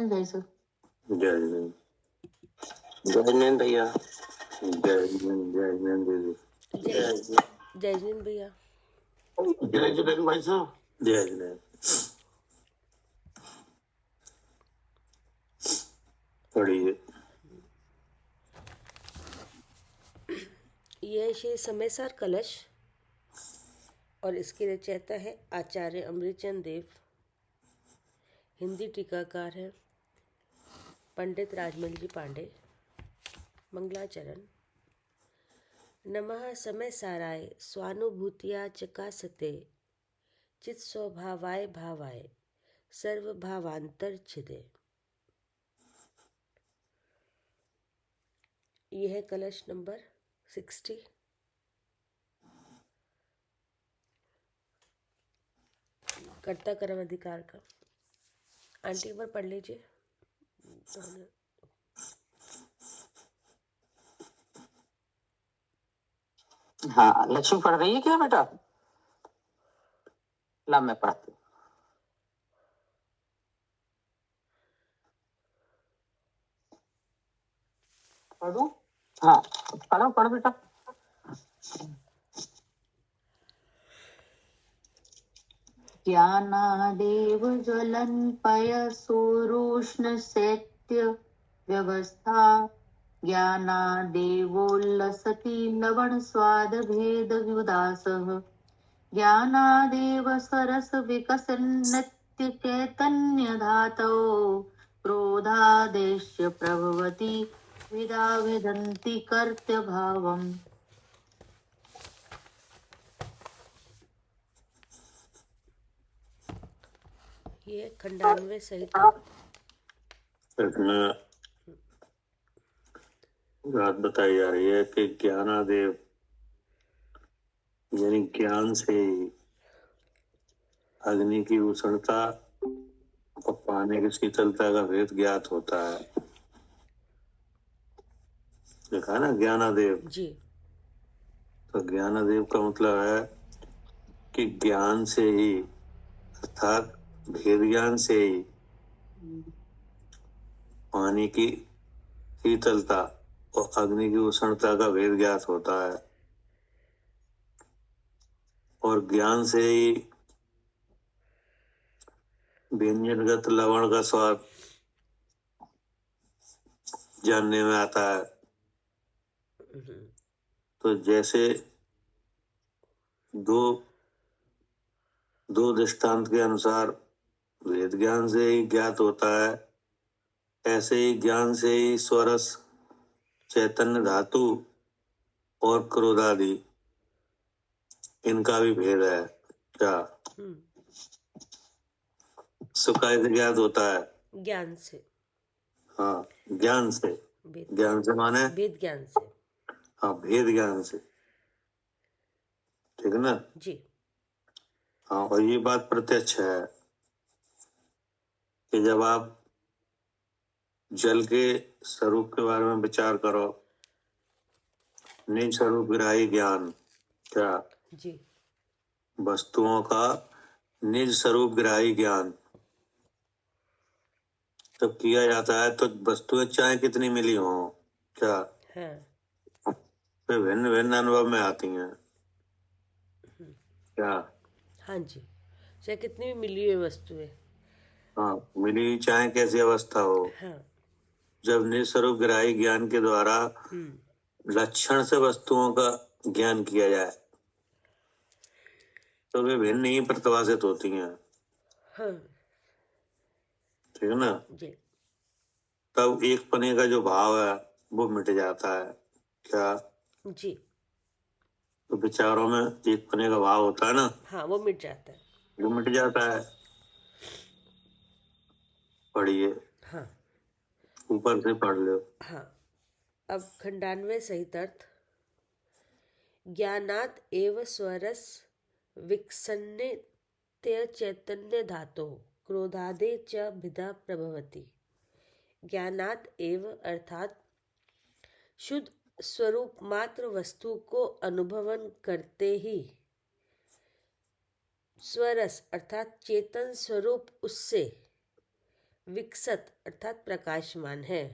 जैन भाई सर। जय जय जय जैन भैया। जय जय दीदी। जय जैन भैया। जय जैन भाई साहब। जय जय पढ़िए। यह श्री समयसार कलश और इसके रचयिता है आचार्य अमृतचंद देव। हिंदी टीकाकार है पंडित राजमल जी पांडे। मंगलाचरण। नमः समय साराय स्वानुभूतिया चकासते चित स्वभावाय भावाय सर्वभावांतर छिदे। यह है कलश नंबर 60। कर्ता कर्म अधिकार का। आंटी एक बार पढ़ लीजिए। हाँ, लक्ष्मी पढ़ रही है क्या बेटा? ला मैं पढ़ती हूँ। पढ़ूं? हाँ, पढ़ बेटा। ज्ञानादेव ज्वलन पयसोरुष्ण शैत्य व्यवस्था ज्ञानादेवोल्लसति लवण स्वाद भेद विदासः ज्ञानादेव सरस विकसन नित्य चैतन्य धातौ क्रोधादेश्य प्रभवति विदा विदन्ति कर्त्य भावम्। ये 98 सहित इसमें बात बताई जा रही है कि ज्ञानादेव यानी ज्ञान से ही अग्नि की उष्णता और पानी की शीतलता का भेद ज्ञात होता है। लिखा है ना ज्ञानादेव जी। तो ज्ञानादेव का मतलब है कि ज्ञान से ही अर्थात भेद ज्ञान से ही पानी की शीतलता और अग्नि की उष्णता का भेद ज्ञात होता है और ज्ञान से ही व्यंजनगत लवण का स्वाद जानने में आता है। तो जैसे दो दृष्टांत के अनुसार वेद ज्ञान से ही ज्ञात होता है, ऐसे ही ज्ञान से ही स्वरस चैतन्य धातु और क्रोधादि इनका भी भेद है। क्या सुखाय से ज्ञात होता है? ज्ञान से। हाँ, ज्ञान से। ज्ञान से माने भेद ज्ञान से। हाँ, भेद ज्ञान से। ठीक है ना जी। हाँ, और ये बात प्रत्यक्ष है कि जब आप जल के स्वरूप के बारे में विचार करो, निज स्वरूप ग्राही ज्ञान। क्या? जी। वस्तुओं का निज स्वरूप ग्राही ज्ञान जब किया जाता है तो वस्तुएं चाहे कितनी मिली हो, क्या भिन्न भिन्न अनुभव में आती हैं। क्या? हाँ जी, चाहे कितनी भी मिली हुई वस्तुएं। हाँ, मिली चाहे कैसी अवस्था हो। हाँ। जब निस्वरूप ग्राही ज्ञान के द्वारा लक्षण से वस्तुओं का ज्ञान किया जाए तो वे भिन्न ही प्रतिभाषित होती हैं। हाँ। ठीक है ना जी। तब एक पने का जो भाव है वो मिट जाता है। क्या? जी। तो विचारों में एक पने का भाव होता है ना। हाँ, वो मिट जाता है। वो मिट जाता है। पढ़िए। हाँ, ऊपर से पढ़ लो। हाँ। अब 98 सहित अर्थ। ज्ञानात एव स्वरस विकसन्ने ते चैतन्य धातो क्रोधादे च भिदा प्रभवति। ज्ञानात एव अर्थात शुद्ध स्वरूप मात्र वस्तु को अनुभवन करते ही स्वरस अर्थात चेतन स्वरूप उससे विकसत अर्थात प्रकाशमान है।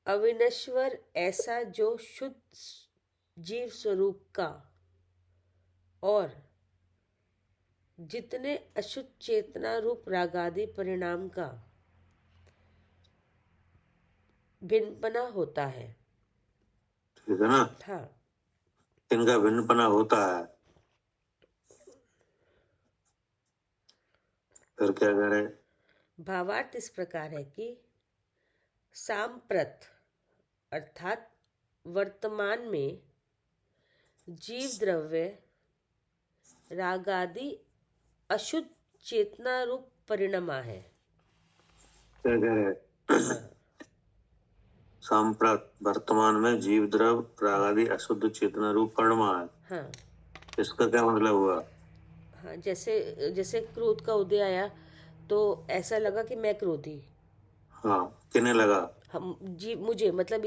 अविनश्वर ऐसा जो शुद्ध जीव स्वरूप का और जितने अशुद्ध चेतना रूप रागादि परिणाम का भिन्नपना होता है। ठीक है ना, हाँ, इनका भिन्नपना होता है। फिर क्या करें? भावार्थ इस प्रकार है कि सांप्रत अर्थात वर्तमान में जीव द्रव्य रागादि अशुद्ध चेतना रूप परिणमा है। क्या कह रहे? सांप्रत वर्तमान में जीव द्रव रागादि अशुद्ध चेतना रूप परिणमा है। हाँ इसका क्या मतलब हुआ? हाँ, जैसे जैसे क्रोध का उदय आया तो ऐसा लगा कि मैं क्रोधी। हाँ, किन्हें लगा? हम जी मुझे मतलब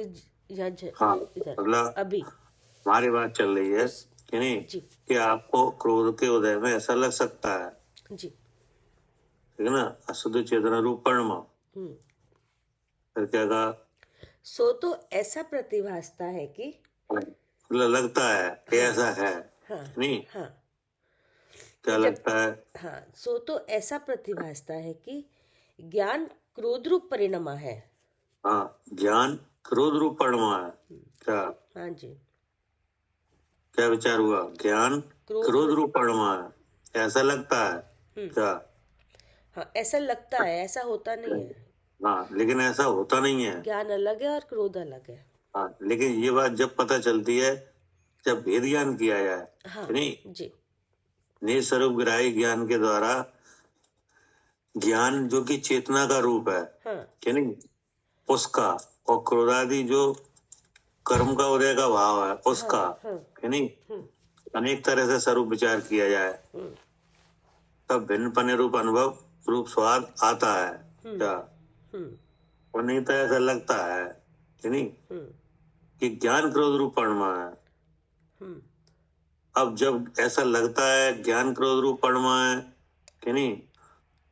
यहाँ हाँ, इधर मतलब अभी हमारी बात चल रही है कि नहीं, जी कि आपको क्रोध के उदय में ऐसा लग सकता है, जी। ठीक है ना, अशुद्ध चेतना रूप परिणमा। फिर क्या कहा? सो तो ऐसा प्रतिभासता है कि मतलब लगता है कि ऐसा है, हाँ नहीं? हाँ क्या जब लगता है? हाँ, सो तो ऐसा प्रतिभासता है कि ज्ञान क्रोध रूप परिणमा है। हाँ, ज्ञान क्रोध रूप परिणमा है। क्या हाँ जी, क्या विचार हुआ? ज्ञान क्रोध क्रोध रूप परिणमा है, ऐसा लगता है। क्या? हाँ, ऐसा लगता है, ऐसा होता नहीं है। हाँ, लेकिन ऐसा होता नहीं है। ज्ञान अलग है और क्रोध अलग है। हाँ, लेकिन ये बात जब पता चलती है जब भेद ज्ञान किया जाए, हाँ नहीं, जी निस्वरूप ग्राही ज्ञान के द्वारा, ज्ञान जो कि चेतना का रूप है, हाँ कि नहीं, उसका, और क्रोधादि जो कर्म का उदय का भाव है उसका, कि नहीं, अनेक तरह से स्वरूप विचार किया जाए तब भिन्नपने रूप अनुभव रूप स्वाद आता है। क्या? और नहीं तो ऐसा लगता है कि नहीं कि ज्ञान क्रोध रूप परिणमा है। अब जब ऐसा लगता है ज्ञान क्रोध रूप परिणमा है, कि नहीं,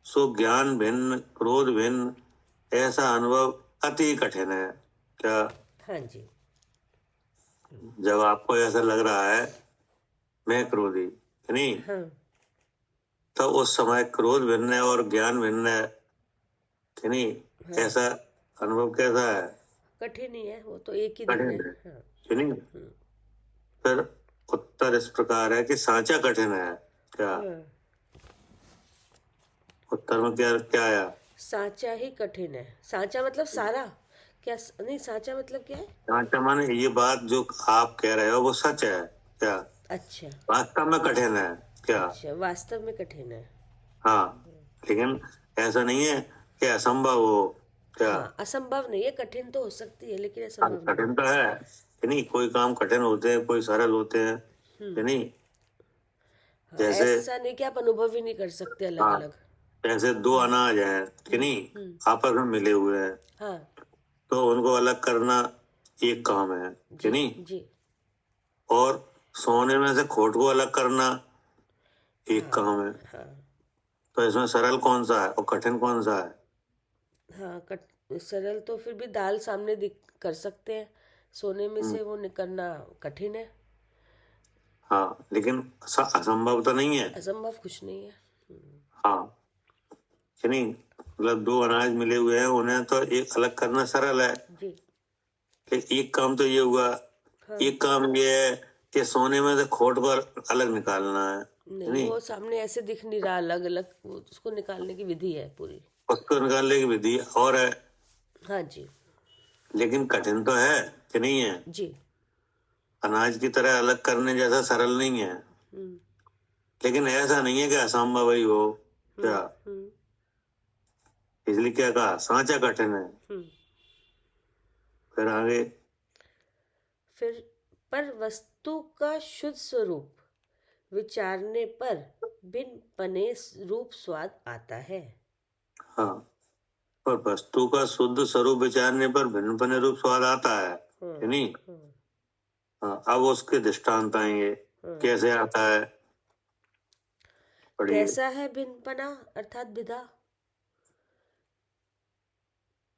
सो ज्ञान भिन्न क्रोध भिन्न ऐसा अनुभव अति कठिन है। क्या? हाँ जी जब आपको ऐसा लग रहा है मैं क्रोधी, कि नहीं, हाँ तो उस समय क्रोध भिन्न है और ज्ञान भिन्न है, कि नहीं, ऐसा अनुभव कैसा है? कठिन ही है, वो तो एक ही दिख कठिन रहा है, है। हाँ कि नहीं? फिर उत्तर इस प्रकार है कि सांचा कठिन है। क्या? उत्तर में क्या क्या आया? सांचा ही कठिन है। सांचा मतलब सारा क्या? नहीं, सांचा मतलब क्या है? सांचा माने ये बात जो आप कह रहे हो वो सच है। क्या? अच्छा वास्तव में कठिन है। क्या? अच्छा, वास्तव में कठिन है। हाँ, लेकिन ऐसा नहीं है कि असंभव हो। क्या? हाँ, असंभव नहीं है, कठिन तो हो सकती है लेकिन असंभव नहीं। कठिन तो है, कि नहीं, कोई काम कठिन होते हैं, कोई सरल होते हैं, कि नहीं। हाँ, जैसे ऐसा नहीं कि आप अनुभव ही नहीं कर सकते अलग हाँ, अलग। जैसे दो अनाज हैं, कि नहीं, आपस में मिले हुए हैं, हाँ तो उनको अलग करना एक काम है, कि नहीं, जी और सोने में से खोट को अलग करना एक काम है। हाँ तो इसमें सरल कौन सा है और कठिन कौन सा है? हाँ, सरल तो फिर भी दाल सामने दिख कर सकते हैं, सोने में से वो निकलना कठिन है। हाँ, लेकिन असंभव तो नहीं है। असंभव कुछ नहीं है। हाँ, कि नहीं, मतलब दो अनाज मिले हुए हैं, उन्हें तो एक अलग करना सरल है, जी लेकिन एक काम तो ये हुआ, एक काम ये है कि सोने में से खोट को अलग निकालना है, नहीं, वो सामने ऐसे दिख नहीं रहा अलग अलग, उसको निकालने की विधि है पूरी। उसको निकालने की विधि और है, हाँ जी लेकिन कठिन तो है, कि नहीं है। जी अनाज की तरह अलग करने जैसा सरल नहीं है, लेकिन ऐसा नहीं है कि असंभव ही हो। क्या? इसलिए क्या कहा? सांचा कठिन है। फिर आगे, फिर पर वस्तु का शुद्ध स्वरूप विचारने पर भिन्न पने रूप स्वाद आता है। हाँ, पर वस्तु का शुद्ध स्वरूप विचारने पर भिन्न भिन्न रूप स्वाद आता है, कि नहीं। हाँ, अब उसके दृष्टांत आएंगे कैसे आता है। पढ़िए। कैसा है भिन्नपना अर्थात विधा?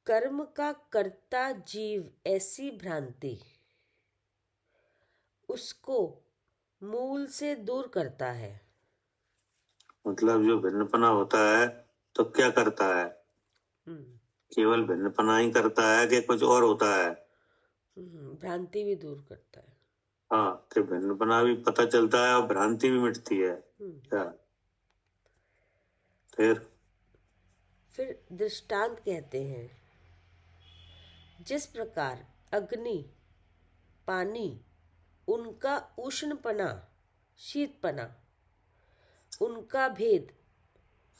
कर्म का कर्ता जीव ऐसी भ्रांति उसको मूल से दूर करता है। मतलब जो भिन्नपना होता है तो क्या करता है? केवल भिन्नपना ही करता है कि कुछ और होता है? भ्रांति भी दूर करता है। हाँ, कि भिन्नपना भी पता चलता है और भ्रांति भी मिटती है। क्या? फिर दृष्टांत कहते हैं, जिस प्रकार अग्नि पानी उनका उष्णपना शीतपना उनका भेद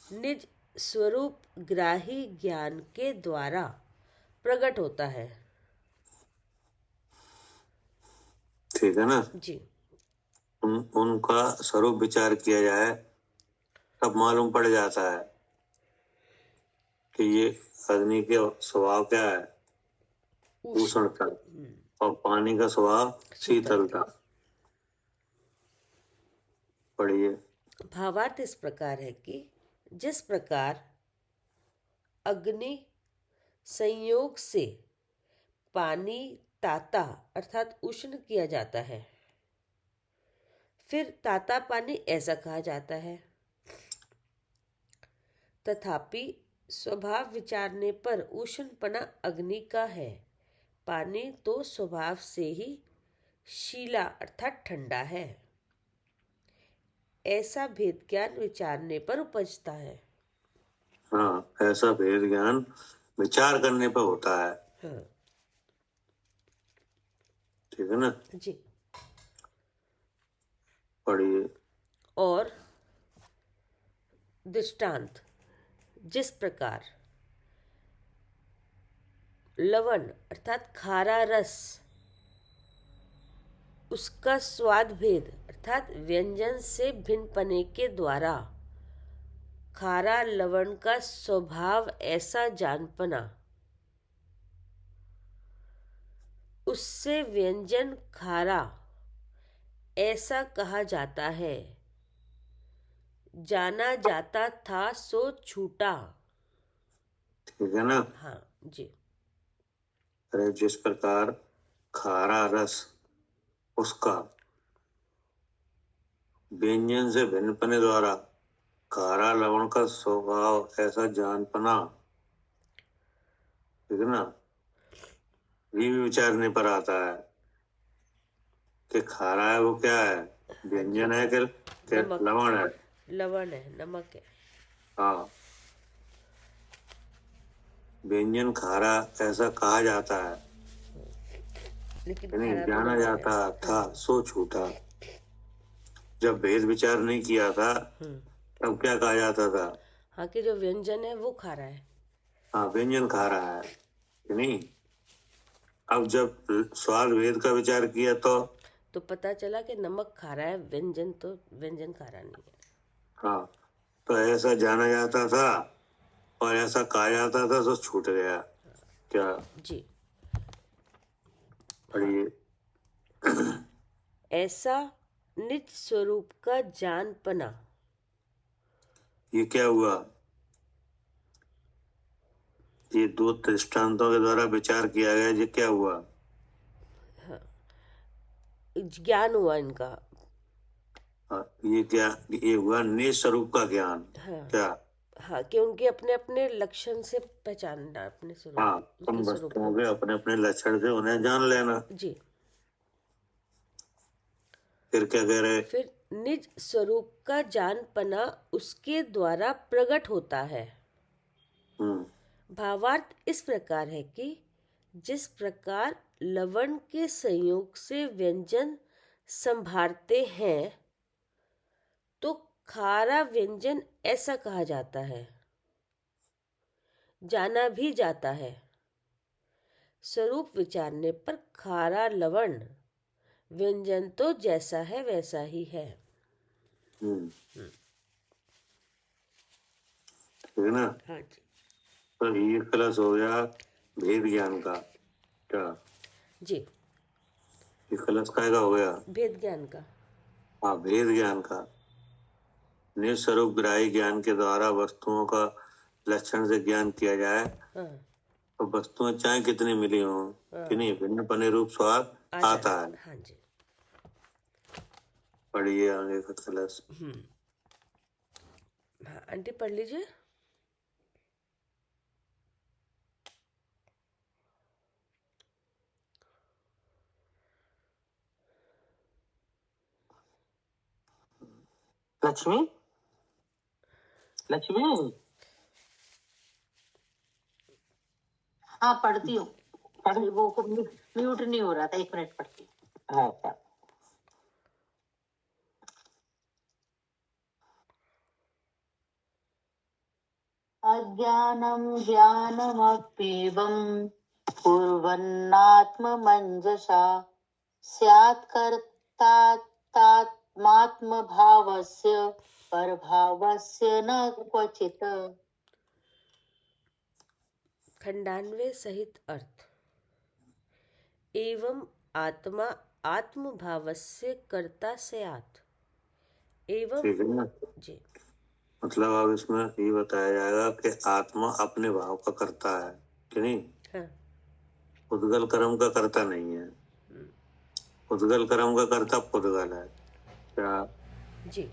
निज स्वरूप ग्राही ज्ञान के द्वारा प्रकट होता है। ठीक है ना? जी। उनका स्वरूप विचार किया जाए तब मालूम पड़ जाता है कि ये अग्नि के स्वभाव क्या है, उष्णता, और पानी का स्वभाव शीतलता। पढ़िए। भावार्थ इस प्रकार है कि जिस प्रकार अग्नि संयोग से पानी ताता अर्थात उष्ण किया जाता है, फिर ताता पानी ऐसा कहा जाता है। तथापि स्वभाव विचारने पर उष्णपना अग्नि का है, पानी तो स्वभाव से ही शीला अर्थात ठंडा है। ऐसा भेद ज्ञान विचारने पर उपजता है। हाँ, ऐसा भेद ज्ञान विचार करने पर होता है। हाँ ठीक है ना? जी। पढ़िए। और दृष्टांत, जिस प्रकार लवण अर्थात खारा रस उसका स्वाद भेद अर्थात व्यंजन से भिन्न पने के द्वारा खारा लवण का स्वभाव ऐसा जानपना उससे व्यंजन खारा ऐसा कहा जाता है, जाना जाता था सो छूटा। ठीक है ना? हाँ जी। अरे जिस प्रकार खारा रस उसका व्यंजन से भिन्न पने द्वारा खारा लवण का स्वभाव ऐसा जानपना, ठीक है ना, ये भी विचारने पर आता है कि खारा है वो क्या है, व्यंजन है कि लवण है? लवण है, नमक है। हाँ, व्यंजन खारा ऐसा कहा जाता है, लेकिन जाना जाता था सो छूटा। जब भेद विचार नहीं किया था तब क्या कहा जाता था? हाँ, कि जो व्यंजन है वो खारा है। हाँ, व्यंजन खा रहा है कि नहीं? अब जब स्वाद भेद का विचार किया तो पता चला कि नमक खारा है, व्यंजन खारा नहीं है। हाँ, तो ऐसा जाना जाता था और ऐसा कहा जाता था तो छूट गया। क्या? जी। पढ़िए। ऐसा निज स्वरूप का जानपना, ये क्या हुआ? ये दो दृष्टांतों के द्वारा विचार किया गया, ये क्या हुआ? ज्ञान हुआ इनका। ये क्या? ये हुआ निज स्वरूप का ज्ञान। हाँ। क्या? हाँ, कि उनके अपने अपने लक्षण से पहचानना अपने स्वरूप। हाँ, तुम वस्तुओं के अपने अपने लक्षण से उन्हें जान लेना। जी। फिर क्या कह रहे? फिर निज स्वरूप का जानपना उसके द्वारा प्रकट होता है। भावार्थ इस प्रकार है कि जिस प्रकार लवण के संयोग से व्यंजन संभारते हैं तो खारा व्यंजन ऐसा कहा जाता है, जाना भी जाता है। स्वरूप विचारने पर खारा लवण व्यंजन तो जैसा है वैसा ही है। ठीक है ना? हाँ जी। तो ये क्लास हो गया भेद ज्ञान का। क्या? जी। ये क्लास का हो गया भेद ज्ञान का। हाँ, भेद ज्ञान का। निस्वरूप ग्राही ज्ञान के द्वारा वस्तुओं का लक्षण से ज्ञान किया जाए हाँ तो वस्तुएं चाहे कितनी मिली हों कि नहीं, भिन्न पने रूप स्वाद आ आता जाता है। हाँ जी। पढ़िए आगे का कलश। हाँ आंटी पढ़ लीजिए। लक्ष्मी, लक्ष्मी, हाँ पढ़ती हूँ। वो म्यूट नहीं हो रहा था, 1 मिनट पढ़ती हूँ। हाँ पढ़। अज्ञानं ज्ञानमप्येवं कुर्वन्नात्ममञ्जसा स्यात् कर्तात्मात्मभावस्य परभावस्य न क्वचित्। खंडान्वय सहित अर्थ। एवं आत्मा आत्मभावस्य कर्ता स्यात्। एवं ठीक है ना, जी मतलब अब इसमें ये बताया जाएगा कि आत्मा अपने भाव का करता है कि नहीं, हाँ पुद्गल कर्म का करता नहीं है। पुद्गल कर्म का करता पुद्गल है। क्या जी।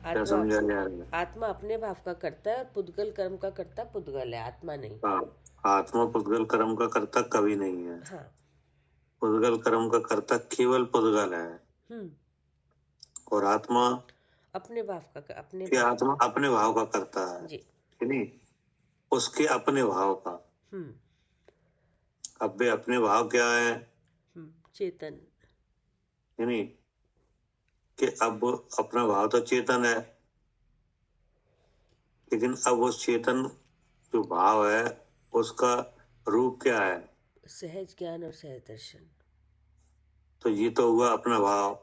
क्या समझा जा रहा है? आत्मा अपने भाव का करता है, पुद्गल कर्म का करता पुद्गल है, आत्मा नहीं। हाँ, आत्मा पुद्गल कर्म का करता कभी नहीं है। हाँ पुद्गल कर्म का करता केवल पुद्गल है और आत्मा अपने भाव का अपने कि आत्मा अपने भाव का करता है जी कि नहीं, उसके अपने भाव का। अब वे अपने भाव क्या है चेतन कि नहीं, कि अब अपना भाव तो चेतन है, लेकिन अब उस चेतन जो भाव है उसका रूप क्या है, सहज ज्ञान और सहज दर्शन। तो ये तो हुआ अपना भाव।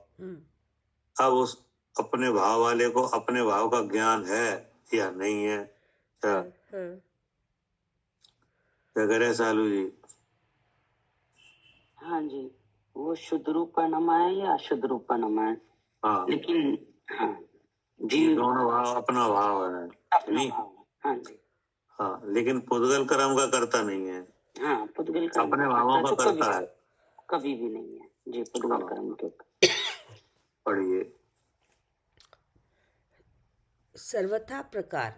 अब उस अपने भाव वाले को अपने भाव का ज्ञान है या नहीं है? क्या क्या करे सालू जी? हाँ जी, वो शुद्ध रूप का नाम है या अशुद्ध रूप का नाम है? हाँ, लेकिन हाँ ये जी, दोनों भाव अपना भाव है अपना नहीं? भाव है। हाँ जी, हाँ, लेकिन पुद्गल कर्म का करता नहीं है, हाँ पुद्गल कर्म अपने का भावों का तो करता है। कभी भी नहीं है जी, पुद्गल हाँ। कर्म के। पढ़िए। सर्वथा प्रकार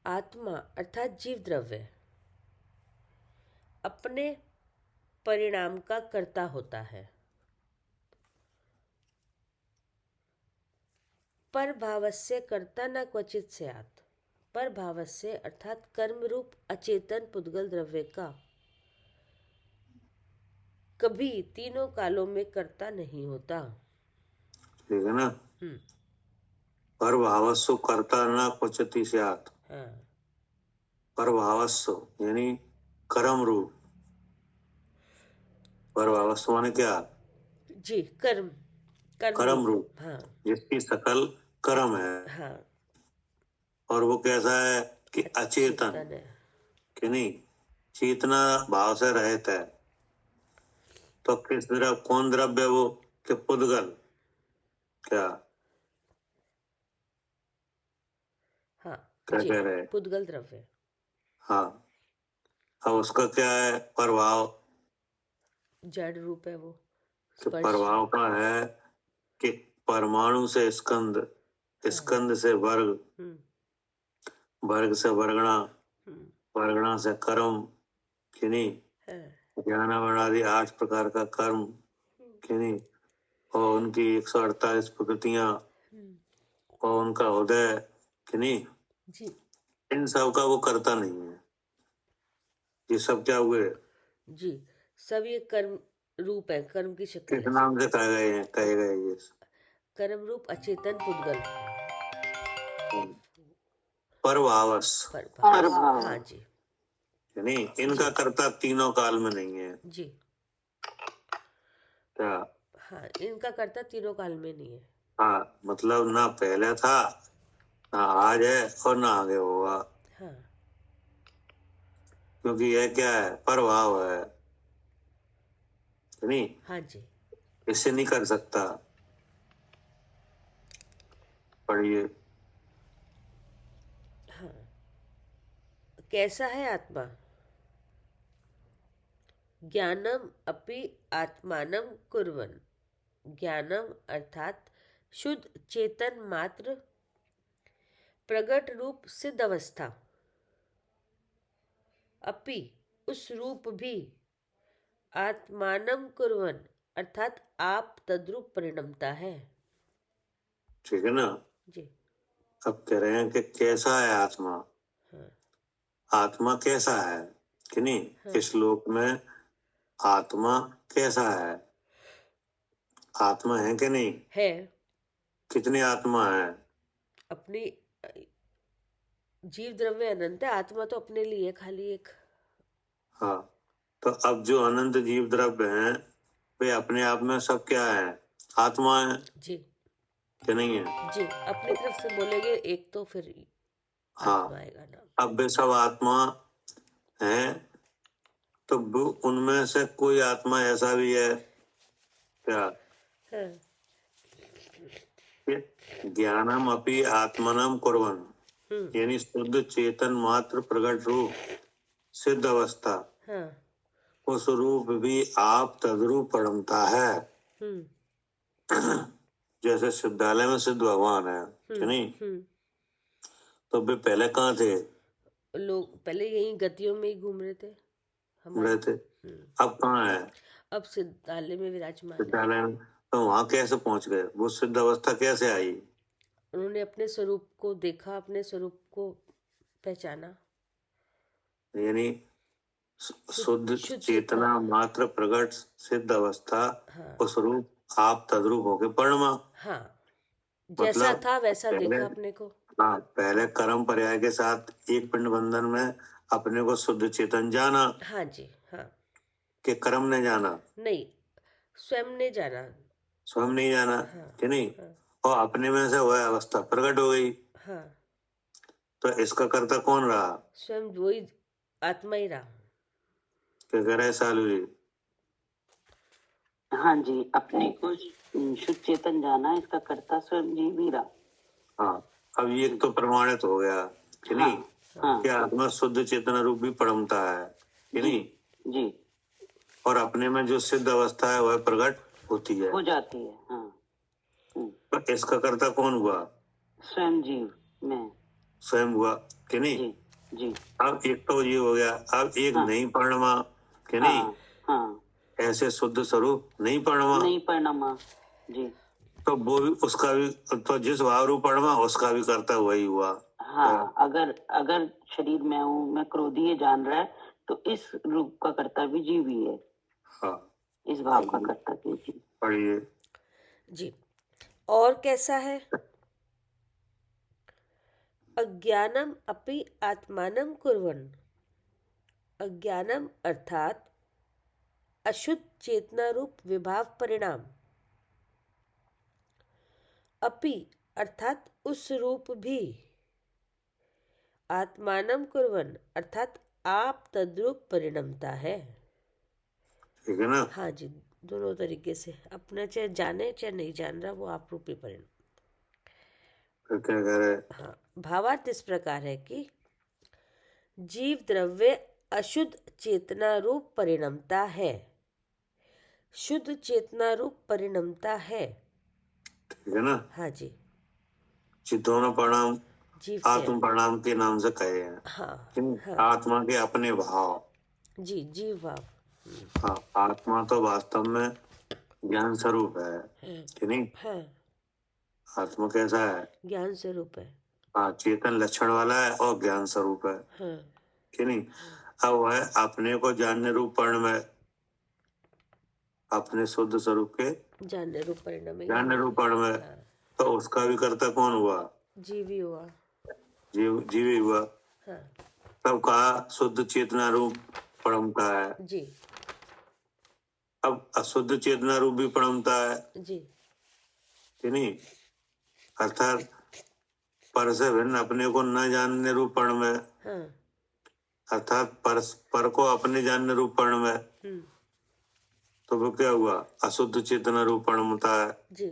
आत्मा अर्थात जीव द्रव्य अपने परिणाम का कर्ता होता है। पर भावस्य कर्ता न क्वचित स्यात्। पर भावस्य अर्थात कर्म रूप अचेतन पुद्गल द्रव्य का कभी तीनों कालों में कर्ता नहीं होता। ठीक है ना, पर भावस्व कर्ता न क्वचित स्यात्। हाँ पर भावस्व यानी कर्म रूप। पर भावस्व माने क्या? जी कर्म कर्म रूप, हाँ जिसकी सकल कर्म है हाँ और वो कैसा है कि अचेतन है। कि नहीं, चेतना भाव से रहित है। तो किस द्रव्य, कौन द्रव्य वो कि पुद्गल? क्या हाँ क्या जी कह रहे हैं? पुद्गल द्रव्य। हाँ, अब उसका क्या है प्रभाव? जड़ रूप है वो। कि प्रभाव का है कि परमाणु से स्कंद, स्कंद से वर्ग, वर्ग से वर्गणा, वर्गणा से कर्म कि नहीं, ज्ञानावरण आदि 8 प्रकार का कर्म कि नहीं, और उनकी 148 प्रकृतियां और उनका उदय कि नहीं, जी इन सब का वो करता नहीं है। ये सब क्या हुए जी, सब ये कर्म रूप है, कर्म की शक्ति किस नाम से कहे गए हैं? कहे गए ये कर्म रूप अचेतन पुद्गल परभावस। हाँ जी यानी इनका कर्ता तीनों काल में नहीं है। जी क्या? हाँ, इनका कर्ता तीनों काल में नहीं है। हाँ, मतलब ना पहले था, ना आज है और ना आगे होगा। हाँ क्योंकि यह क्या है? प्रभाव है नहीं, हाँ जी इससे नहीं कर सकता। पढ़िए। हाँ, कैसा है आत्मा? ज्ञानम अपि आत्मानम कुर्वन्। ज्ञानम अर्थात शुद्ध चेतन मात्र प्रगट रूप सिद्ध अवस्था, अपि उस रूप भी, आत्मानम कुर्वन् अर्थात आप तद्रूप परिणमता है। ठीक है ना। जी। अब कह रहे हैं कि कैसा है आत्मा। हाँ। आत्मा कैसा है कि नहीं। हाँ। इस श्लोक में आत्मा कैसा है, आत्मा है कि नहीं है। कितनी आत्मा है। अपनी जीव द्रव्य अनंत है, आत्मा तो अपने लिए खाली एक। हाँ, तो अब जो अनंत जीव द्रव्य हैं वे अपने आप में सब क्या है, आत्मा है जी। कि नहीं है। जी, अपनी तरफ से बोलेंगे एक तो फिर हाँ, आत्मा आएगा ना। अब वे सब आत्मा है, तो उनमें से कोई आत्मा ऐसा भी है क्या, हाँ। ज्ञानम अपि आत्मनम कुर्वन्, यानी शुद्ध चेतन मात्र प्रगट रूप सिद्ध अवस्था, हाँ। उस रूप भी आप तद्रूप परिणमता है। जैसे सिद्धालय में सिद्ध भगवान है कि नहीं, तो वे पहले कहाँ थे, लोग पहले यही गतियों में ही घूम रहे थे रहे थे। अब कहाँ है, अब सिद्धालय में विराजमान है। सिद्धालय में, तो वहां कैसे पहुंच गए, वो सिद्ध अवस्था कैसे आई। उन्होंने अपने स्वरूप को देखा, अपने स्वरूप को पहचाना। यानी शुद्ध चेतना मात्र प्रगट सिद्ध अवस्था, उस रूप आप तद्रूप होके परिणमा। हाँ, जैसा मतलब था वैसा देखा अपने को। हाँ, पहले कर्म पर्याय के साथ एक पिंड बंधन में अपने को शुद्ध चेतन जाना। हाँ जी। हाँ। कि कर्म ने जाना, नहीं, स्वयं ने जाना। स्वयं नहीं जाना। हाँ। कि नहीं। हाँ। और अपने में से वह अवस्था प्रकट हो गई। हाँ, तो इसका कर्ता कौन रहा, स्वयं वही आत्मा ही रहा। क्या कह रहे सालू जी। हाँ जी, अपने को शुद्ध चेतन जाना, इसका कर्ता स्वयं जीव ही रहा। हाँ, अब ये तो प्रमाणित हो गया कि नहीं। हाँ। कि आत्मा शुद्ध चेतना रूप भी परमता है कि नहीं। जी। और अपने में जो सिद्ध अवस्था है वह प्रकट होती है, हो जाती है। हाँ। तो इसका कर्ता कौन हुआ, स्वयं जीव में स्वयं हुआ कि नहीं। जी। जी। अब एक तो ये हो गया, अब एक हाँ। नहीं परिणमा कि नहीं। हाँ। ऐसे शुद्ध स्वरूप नहीं परिणमा, नहीं परिणमा। जी। तो वो भी उसका भी, तो जिस भाव रूप परिणमा उसका भी कर्ता वही हुआ। हाँ, अगर शरीर में हूँ, मैं क्रोधी है जान रहा है, तो इस रूप का कर्ता भी जीव ही है। हाँ, इस भाव का कर्ता भी जीव। पढ़िए जी। और कैसा है? अज्ञानम अपि आत्मानम कुर्वन्। अज्ञानम अर्थात अशुद्ध चेतना रूप विभाव परिणाम, अपि अर्थात उस रूप भी, आत्मानम कुर्वन् अर्थात आप तद्रूप परिणमता है। ठीक है ना। हाँ जी, दोनों तरीके से, अपना चाहे जाने चाहे नहीं जान रहा, वो आप रूपी परिणाम। फिर क्या कह रहे, हाँ, भावार्थ इस प्रकार है कि जीव द्रव्य अशुद्ध चेतना रूप परिणमता है, शुद्ध चेतना रूप परिणमता है। ठीक है ना। हाँ जी। जी, दोनों परिणाम जीव आत्म परिणाम के नाम से कहे हैं। हाँ। आत्मा के अपने भाव। जी, जीव भाव। हाँ, आत्मा तो वास्तव में ज्ञान स्वरूप है कि नहीं। हाँ, आत्मा कैसा है, ज्ञान स्वरूप है। हाँ, चेतन लक्षण वाला है और ज्ञान स्वरूप है हाँ। कि नहीं। अब वह अपने को जानने रूप पर्ण में, अपने शुद्ध स्वरूप के जानने रूप परिणाम है। जानने रूप पर्ण में, तो उसका भी कर्ता कौन हुआ, जीव ही हुआ। जीव ही हुआ। हाँ तब कहा शुद्ध चेतना रूप परमता है। जी। अब अशुद्ध चेतना रूप भी परमता है जी। कि नहीं। अर्थात पर से भिन्न अपने को न जानने रूप पर्ण में, हाँ। अर्थात पर को अपने जानने रूप पर्ण में, तो वो क्या हुआ, अशुद्ध चेतना रूप परमता है। जी।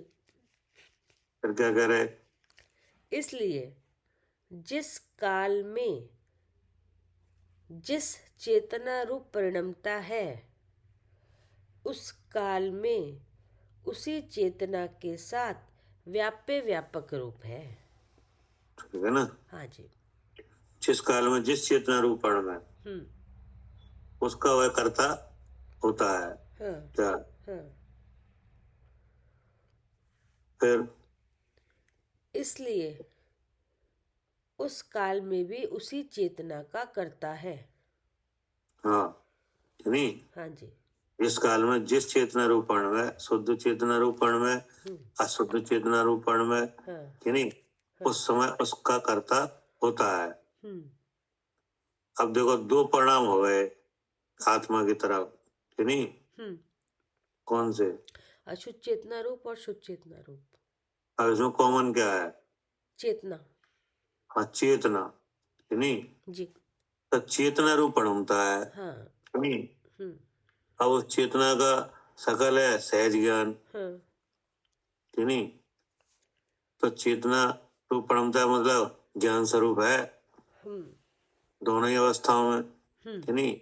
फिर क्या करे, इसलिए जिस काल में जिस चेतना रूप परिणमता है, उस काल में उसी चेतना के साथ व्याप्य व्यापक रूप है। ठीक है ना। हाँ जी। जिस काल में जिस चेतना रूपण में उसका वह कर्ता होता है। हाँ क्या हाँ। फिर इसलिए उस काल में भी उसी चेतना का कर्ता है। हाँ नहीं, हाँ जी। जिस काल में जिस चेतना रूपण में, शुद्ध चेतना रूपण में, अशुद्ध चेतना रूपण में, हाँ नहीं, उस समय उसका कर्ता होता है। अब देखो दो परिणाम हो गए आत्मा की तरफ, नहीं, कौन से? अशुद्ध चेतना रूप और शुद्ध चेतना रूप। अब इसमें कॉमन क्या है? चेतना। हाँ चेतना, नहीं, जी। तो चेतना रूपण होता है। हाँ। नहीं, अब उस चेतना का सकल है सहज ज्ञान। हाँ। नहीं, तो चेतना रूपणमता मतलब ज्ञान स्वरूप है दोनों ही अवस्थाओं में। नहीं,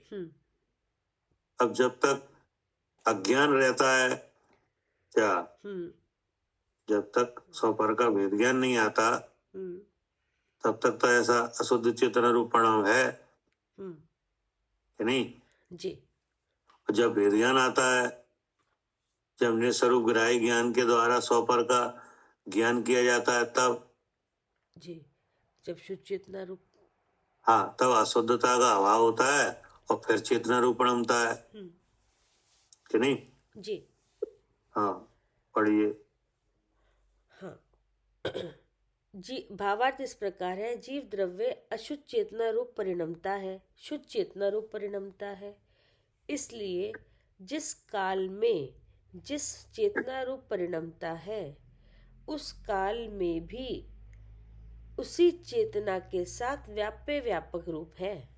अब जब तक अज्ञान रहता है, क्या जब तक स्वपर का भेद ज्ञान नहीं आता, तब तक तो ऐसा अशुद्ध चेतना रूपण है नहीं जी। जब भेद ज्ञान आता है, जब निस्वरूप ग्राही ज्ञान के द्वारा स्वपर का ज्ञान किया जाता है, तब जी, जब शुद्ध चेतना रूप, हाँ, तब अशुद्धता का अभाव होता है और फिर चेतना रूपणमता है कि नहीं? जी। हाँ पढ़िए। हाँ। जी, भावार्थ इस प्रकार है, जीव द्रव्य अशुद्ध चेतना रूप परिणमता है, शुद्ध चेतना रूप परिणमता है। इसलिए जिस काल में जिस चेतना रूप परिणमता है, उस काल में भी उसी चेतना के साथ व्याप्य व्यापक रूप है।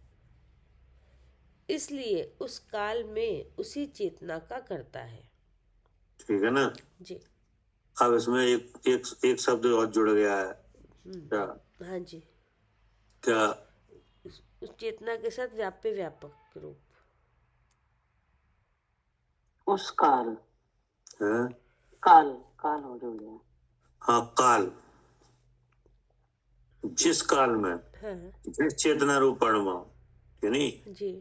इसलिए उस काल में उसी चेतना का करता है। ठीक है ना जी। अब इसमें एक शब्द और जुड़ गया है। क्या? हाँ जी। क्या? उस चेतना के साथ व्याप्य व्यापक रूप। उस काल है? काल काल हो जुड़ गया। हाँ काल, जिस काल में हाँ जिस चेतना रूपण में, नहीं, जी।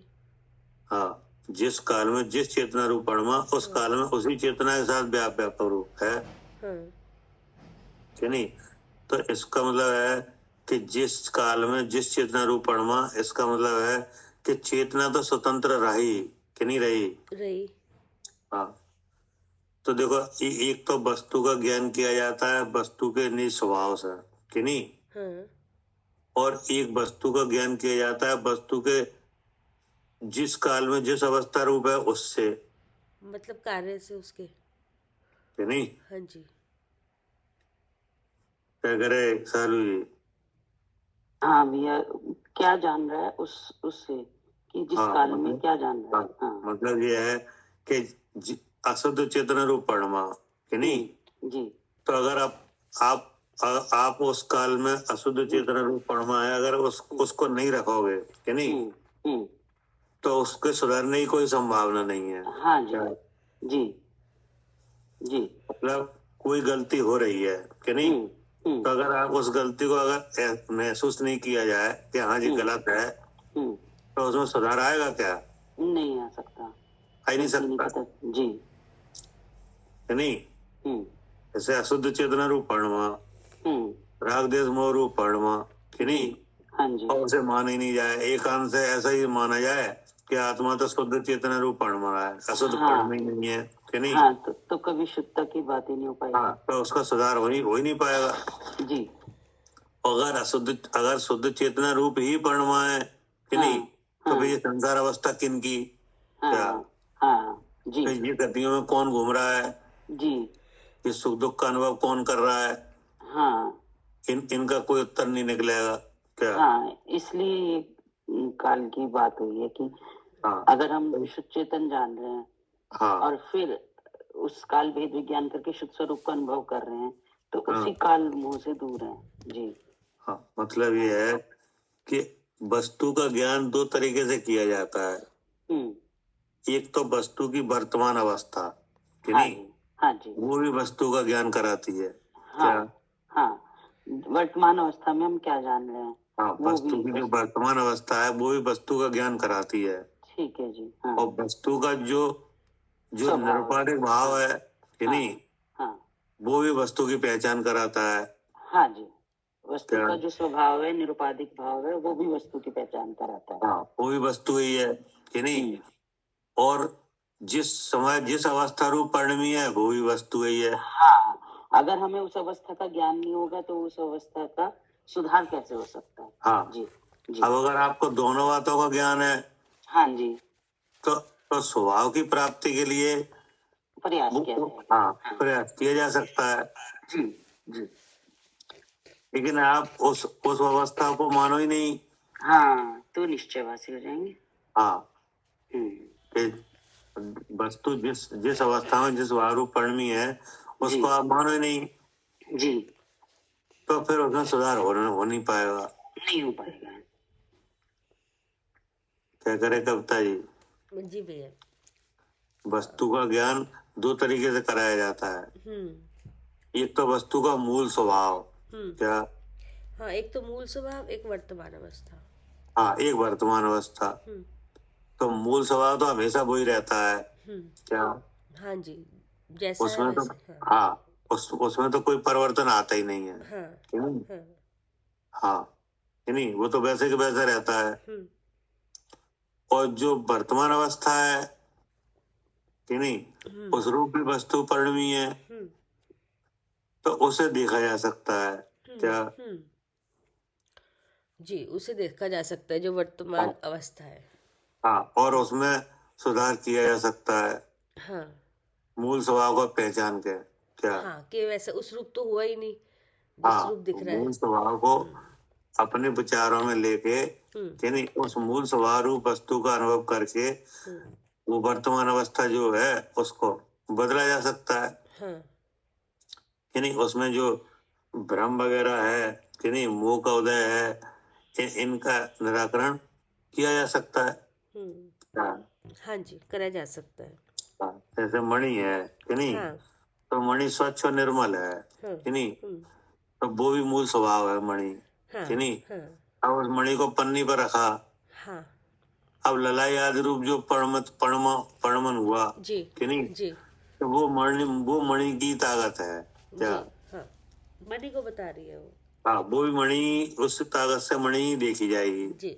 हाँ, जिस काल में जिस चेतना रूपण में, उस काल में उसी चेतना के साथ व्यापक रूप है कि नहीं? तो इसका मतलब है कि जिस काल में जिस चेतना रूपण में, इसका मतलब है कि चेतना तो स्वतंत्र रही कि नहीं रही? हाँ, तो देखो एक तो वस्तु का ज्ञान किया जाता है वस्तु के निज स्वभाव से कि नहीं? हाँ। और एक वस्तु का ज्ञान किया जाता है वस्तु के जिस काल में जिस अवस्था रूप है उससे, मतलब कार्य से उसके, कि नहीं? हाँ जी। क्या करे सालू जी? हाँ भैया, क्या जान रहा है उससे कि जिस हाँ, काल में क्या जान रहा है? हाँ मतलब ये है कि अशुद्ध चेतना रूप परमा कि नहीं? जी। तो अगर आप उस काल में अशुद्ध चेतना रूप परमा है, अगर उसको नहीं रखोगे कि नहीं, तो उसके सुधरने की कोई संभावना नहीं है। हाँ जी। जी जी। मतलब कोई गलती हो रही है कि नहीं, तो अगर आप उस गलती को अगर महसूस नहीं किया जाए कि हाँ जी गलत है, तो उसमें सुधार आएगा क्या? नहीं आ सकता, आ ही नहीं सकता जी कि नहीं? जैसे अशुद्ध चेतना रूप परमा, राग देश मोह रूप परमा कि नहीं, हाँ जी। और उसे माना ही नहीं जाए, एक कान से ऐसा ही माना जाए कि आत्मा तो शुद्ध चेतना रूप परमा है, अशुद्ध परमा ही नहीं है कि नहीं? हाँ, तो कभी शुद्धता की बात ही नहीं हो पाएगी। हाँ, तो उसका सुधार हो ही नहीं पाएगा जी। अगर शुद्ध चेतना रूप ही परमा है कि नहीं, तो फिर ये संसार अवस्था किन की? क्या? हाँ जी। फिर ये गतियों में कौन घूम रहा है जी। ये सुख दुख का अनुभव कौन कर रहा है? हाँ इनका कोई उत्तर नहीं निकलेगा। क्या? हाँ, इसलिए ये काल की बात हुई है कि अगर हम शुद्ध चेतन जान रहे हैं और फिर उस काल भेद विज्ञान करके शुद्ध स्वरूप का अनुभव कर रहे हैं, तो हाँ। उसी काल मोह से दूर है जी। हाँ, मतलब ये है कि वस्तु का ज्ञान दो तरीके से किया जाता है। एक तो वस्तु की वर्तमान अवस्था, कि हाँ नहीं, जी, हाँ जी, वो भी वस्तु का ज्ञान कराती है। हाँ, क्या? हाँ, वर्तमान अवस्था में हम क्या जान रहे हैं हाँ, वो वस्तु भी की जो वर्तमान अवस्था है वो भी वस्तु का ज्ञान कराती है। ठीक है जी। हाँ, और वस्तु का जो जो स्वभाव है। निरुपाधिक भाव है, कि हाँ, नहीं, हाँ, वो भी वस्तु की पहचान कराता है। हाँ जी, वस्तु क्या? का जो स्वभाव है, निरुपाधिक भाव है, वो भी वस्तु की पहचान कराता है। हाँ, वो भी वस्तु ही है, कि नहीं। और जिस समय जिस अवस्था रूप परिणमी है वो भी वस्तु ही है। हाँ, अगर हमें उस अवस्था का ज्ञान नहीं होगा तो उस अवस्था का सुधार कैसे हो सकता है? हाँ, जी, जी, अब अगर आपको दोनों बातों का ज्ञान है हाँ जी, तो स्वभाव की प्राप्ति के लिए प्रयास किया जाएगा। हाँ, प्रयास किया जा सकता है। जी, जी, लेकिन आप उस अवस्था को मानो ही नहीं। हाँ, तो निश्चयवासी हो जाएंगे। हाँ, हम्म, कि वस्तु जिस अवस्था में जिस वारूप परिणमी है उसको जी। आप मानो ही नहीं, जी, तो फिर उसमें सुधार हो नहीं पाएगा। नहीं हो पाएगा। क्या करे कविता जी? जी भैया। वस्तु का ज्ञान दो तरीके से कराया जाता है। एक तो वस्तु का मूल स्वभाव। क्या? हाँ, एक तो मूल स्वभाव, एक वर्तमान अवस्था। हाँ, एक वर्तमान अवस्था। तो मूल स्वभाव तो हमेशा वही रहता है। क्या? हाँ जी, जैसा है उसमें तो वैसे। हाँ, हाँ, उसमें तो कोई परिवर्तन आता ही नहीं है। हाँ, कि नहीं? हाँ, हाँ, कि नहीं, वो तो वैसे के वैसा रहता है। और जो वर्तमान अवस्था है, कि नहीं, उस रूप की वस्तु परिणमी है, तो उसे देखा जा सकता है। क्या? जी, उसे देखा जा सकता है जो वर्तमान अवस्था है। हाँ, और उसमें सुधार किया जा सकता है हाँ, मूल स्वभाव को पहचान के। क्या? हाँ, कि वैसा उस रूप तो हुआ ही नहीं जिस हाँ, रूप दिख रहा है। मूल स्वभाव को अपने विचारों में लेके, कि नहीं, उस मूल स्वभाव रूप वस्तु का अनुभव करके वो वर्तमान अवस्था जो है उसको बदला जा सकता है। हाँ, कि नहीं, उसमें जो भ्रम वगैरह है, कि नहीं, मोह का उदय है, इनका निराकरण किया जा सकता है। हाँ, हाँ जी, करा जा सकता है। हाँ, जैसे मणि है, कि नहीं, हाँ, तो मणि स्वच्छ और निर्मल है, हाँ, कि नहीं, तो वो भी मूल स्वभाव है मणि, हाँ, कि नहीं। हाँ, अब उस मणि को पन्नी पर रखा, हाँ, अब ललाई आदि रूप जो पणमन हुआ, जी, कि नहीं, जी, तो वो मणि की ताकत है। क्या? जी, हाँ, मणि को बता रही है वो। हाँ, वो भी मणि, उस ताकत से मणि ही देखी जाएगी, जी,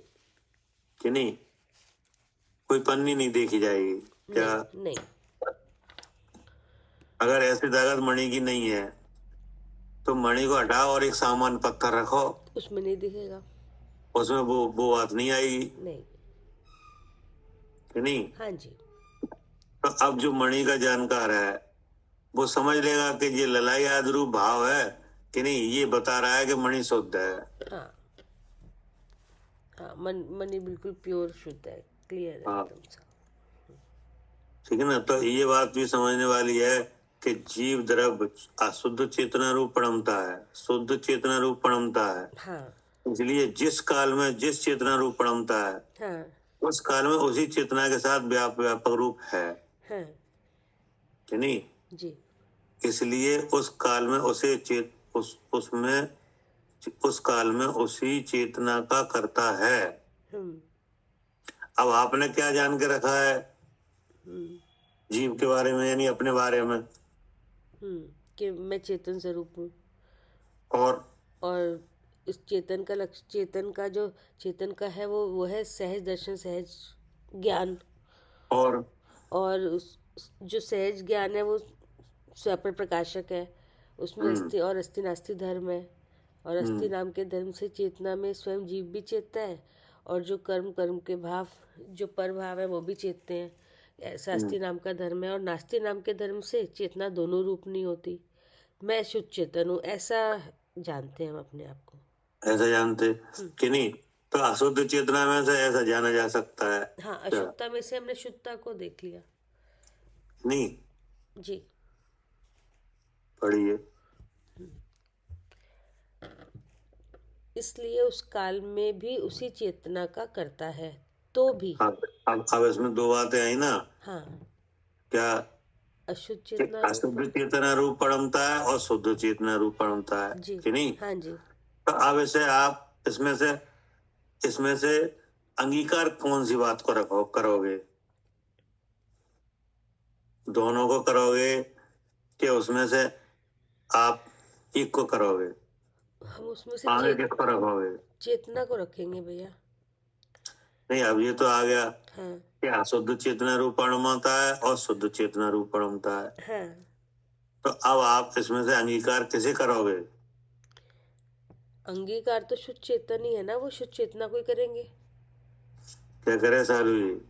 कि नहीं, कोई पन्नी नहीं देखी जाएगी। क्या? नहीं, नहीं, अगर ऐसी ताकत मणि की नहीं है तो मणि को हटाओ और एक सामान्य पत्थर रखो, उसमें नहीं दिखेगा। उसमें वो बात नहीं आएगी, नहीं, कि नहीं। हाँ जी, तो अब जो मणि का जानकार है वो समझ लेगा कि ये ललाई आदि रूप भाव है, कि नहीं, ये बता रहा है कि मणि शुद्ध है। हाँ, हाँ, मणि बिल्कुल प्योर शुद्ध है, क्लियर है हाँ, एकदम सा। ठीक है ना। तो ये बात भी समझने वाली है कि जीव द्रव्य अशुद्ध चेतना रूप पणमता है, शुद्ध चेतना रूप पणमता है। हाँ, इसलिए जिस काल में जिस चेतना रूप पणमता है हाँ, उस काल में उसी चेतना के साथ व्यापक रूप है, हाँ, कि नहीं। जी, इसलिए उस काल में उस काल में उसी चेतना का करता है। अब आपने क्या जान के रखा है जीव के बारे में, यानी अपने बारे में, कि मैं चेतन स्वरूप हूँ और इस चेतन का लक्ष्य, चेतन का है वो है सहज दर्शन, सहज ज्ञान। और जो सहज ज्ञान है वो स्वयं प्रकाशक है, उसमें अस्थि नास्ति धर्म है। और अस्थि नाम के धर्म से चेतना में स्वयं जीव भी चेतता है, और जो कर्म के भाव, जो पर भाव है वो भी चेतते हैं। ऐसा अस्थि नाम का धर्म है। और नास्ति नाम के धर्म से चेतना दोनों रूप नहीं होती। मैं शुद्ध चेतन हूँ, ऐसा जानते हैं हम अपने आप को। ऐसा जानते, कि नहीं, तो अशुद्ध चेतना में से ऐसा जाना जा सकता है। हाँ, अशुद्धता में से हमने शुद्धता को देख लिया। नहीं, जी, पढ़िए। इसलिए उस काल में भी उसी चेतना का करता है तो भी। अब इसमें दो बातें आई ना। हाँ, क्या? अशुद्ध कि चेतना अशुद्ध चेतना रूप परमता है और शुद्ध चेतना रूप परमता है, जी, कि नहीं? हाँ जी। तो अब इसे आप इसमें से अंगीकार कौन सी बात को करोगे? दोनों को करोगे कि उसमें से आप एक को करोगे? हम उसमें से आगे किसको रखोगे? चेतना को रखेंगे भैया। नहीं, अब ये तो आ गया हाँ कि अशुद्ध चेतना रूप परमता है और शुद्ध चेतना रूप परमता है। हाँ, तो अब आप इसमें से अंगीकार किसे करोगे? अंगीकार तो शुद्ध चेतन ही है ना, वो शुद्ध चेतना को ही करेंगे। क्या करे सालू जी?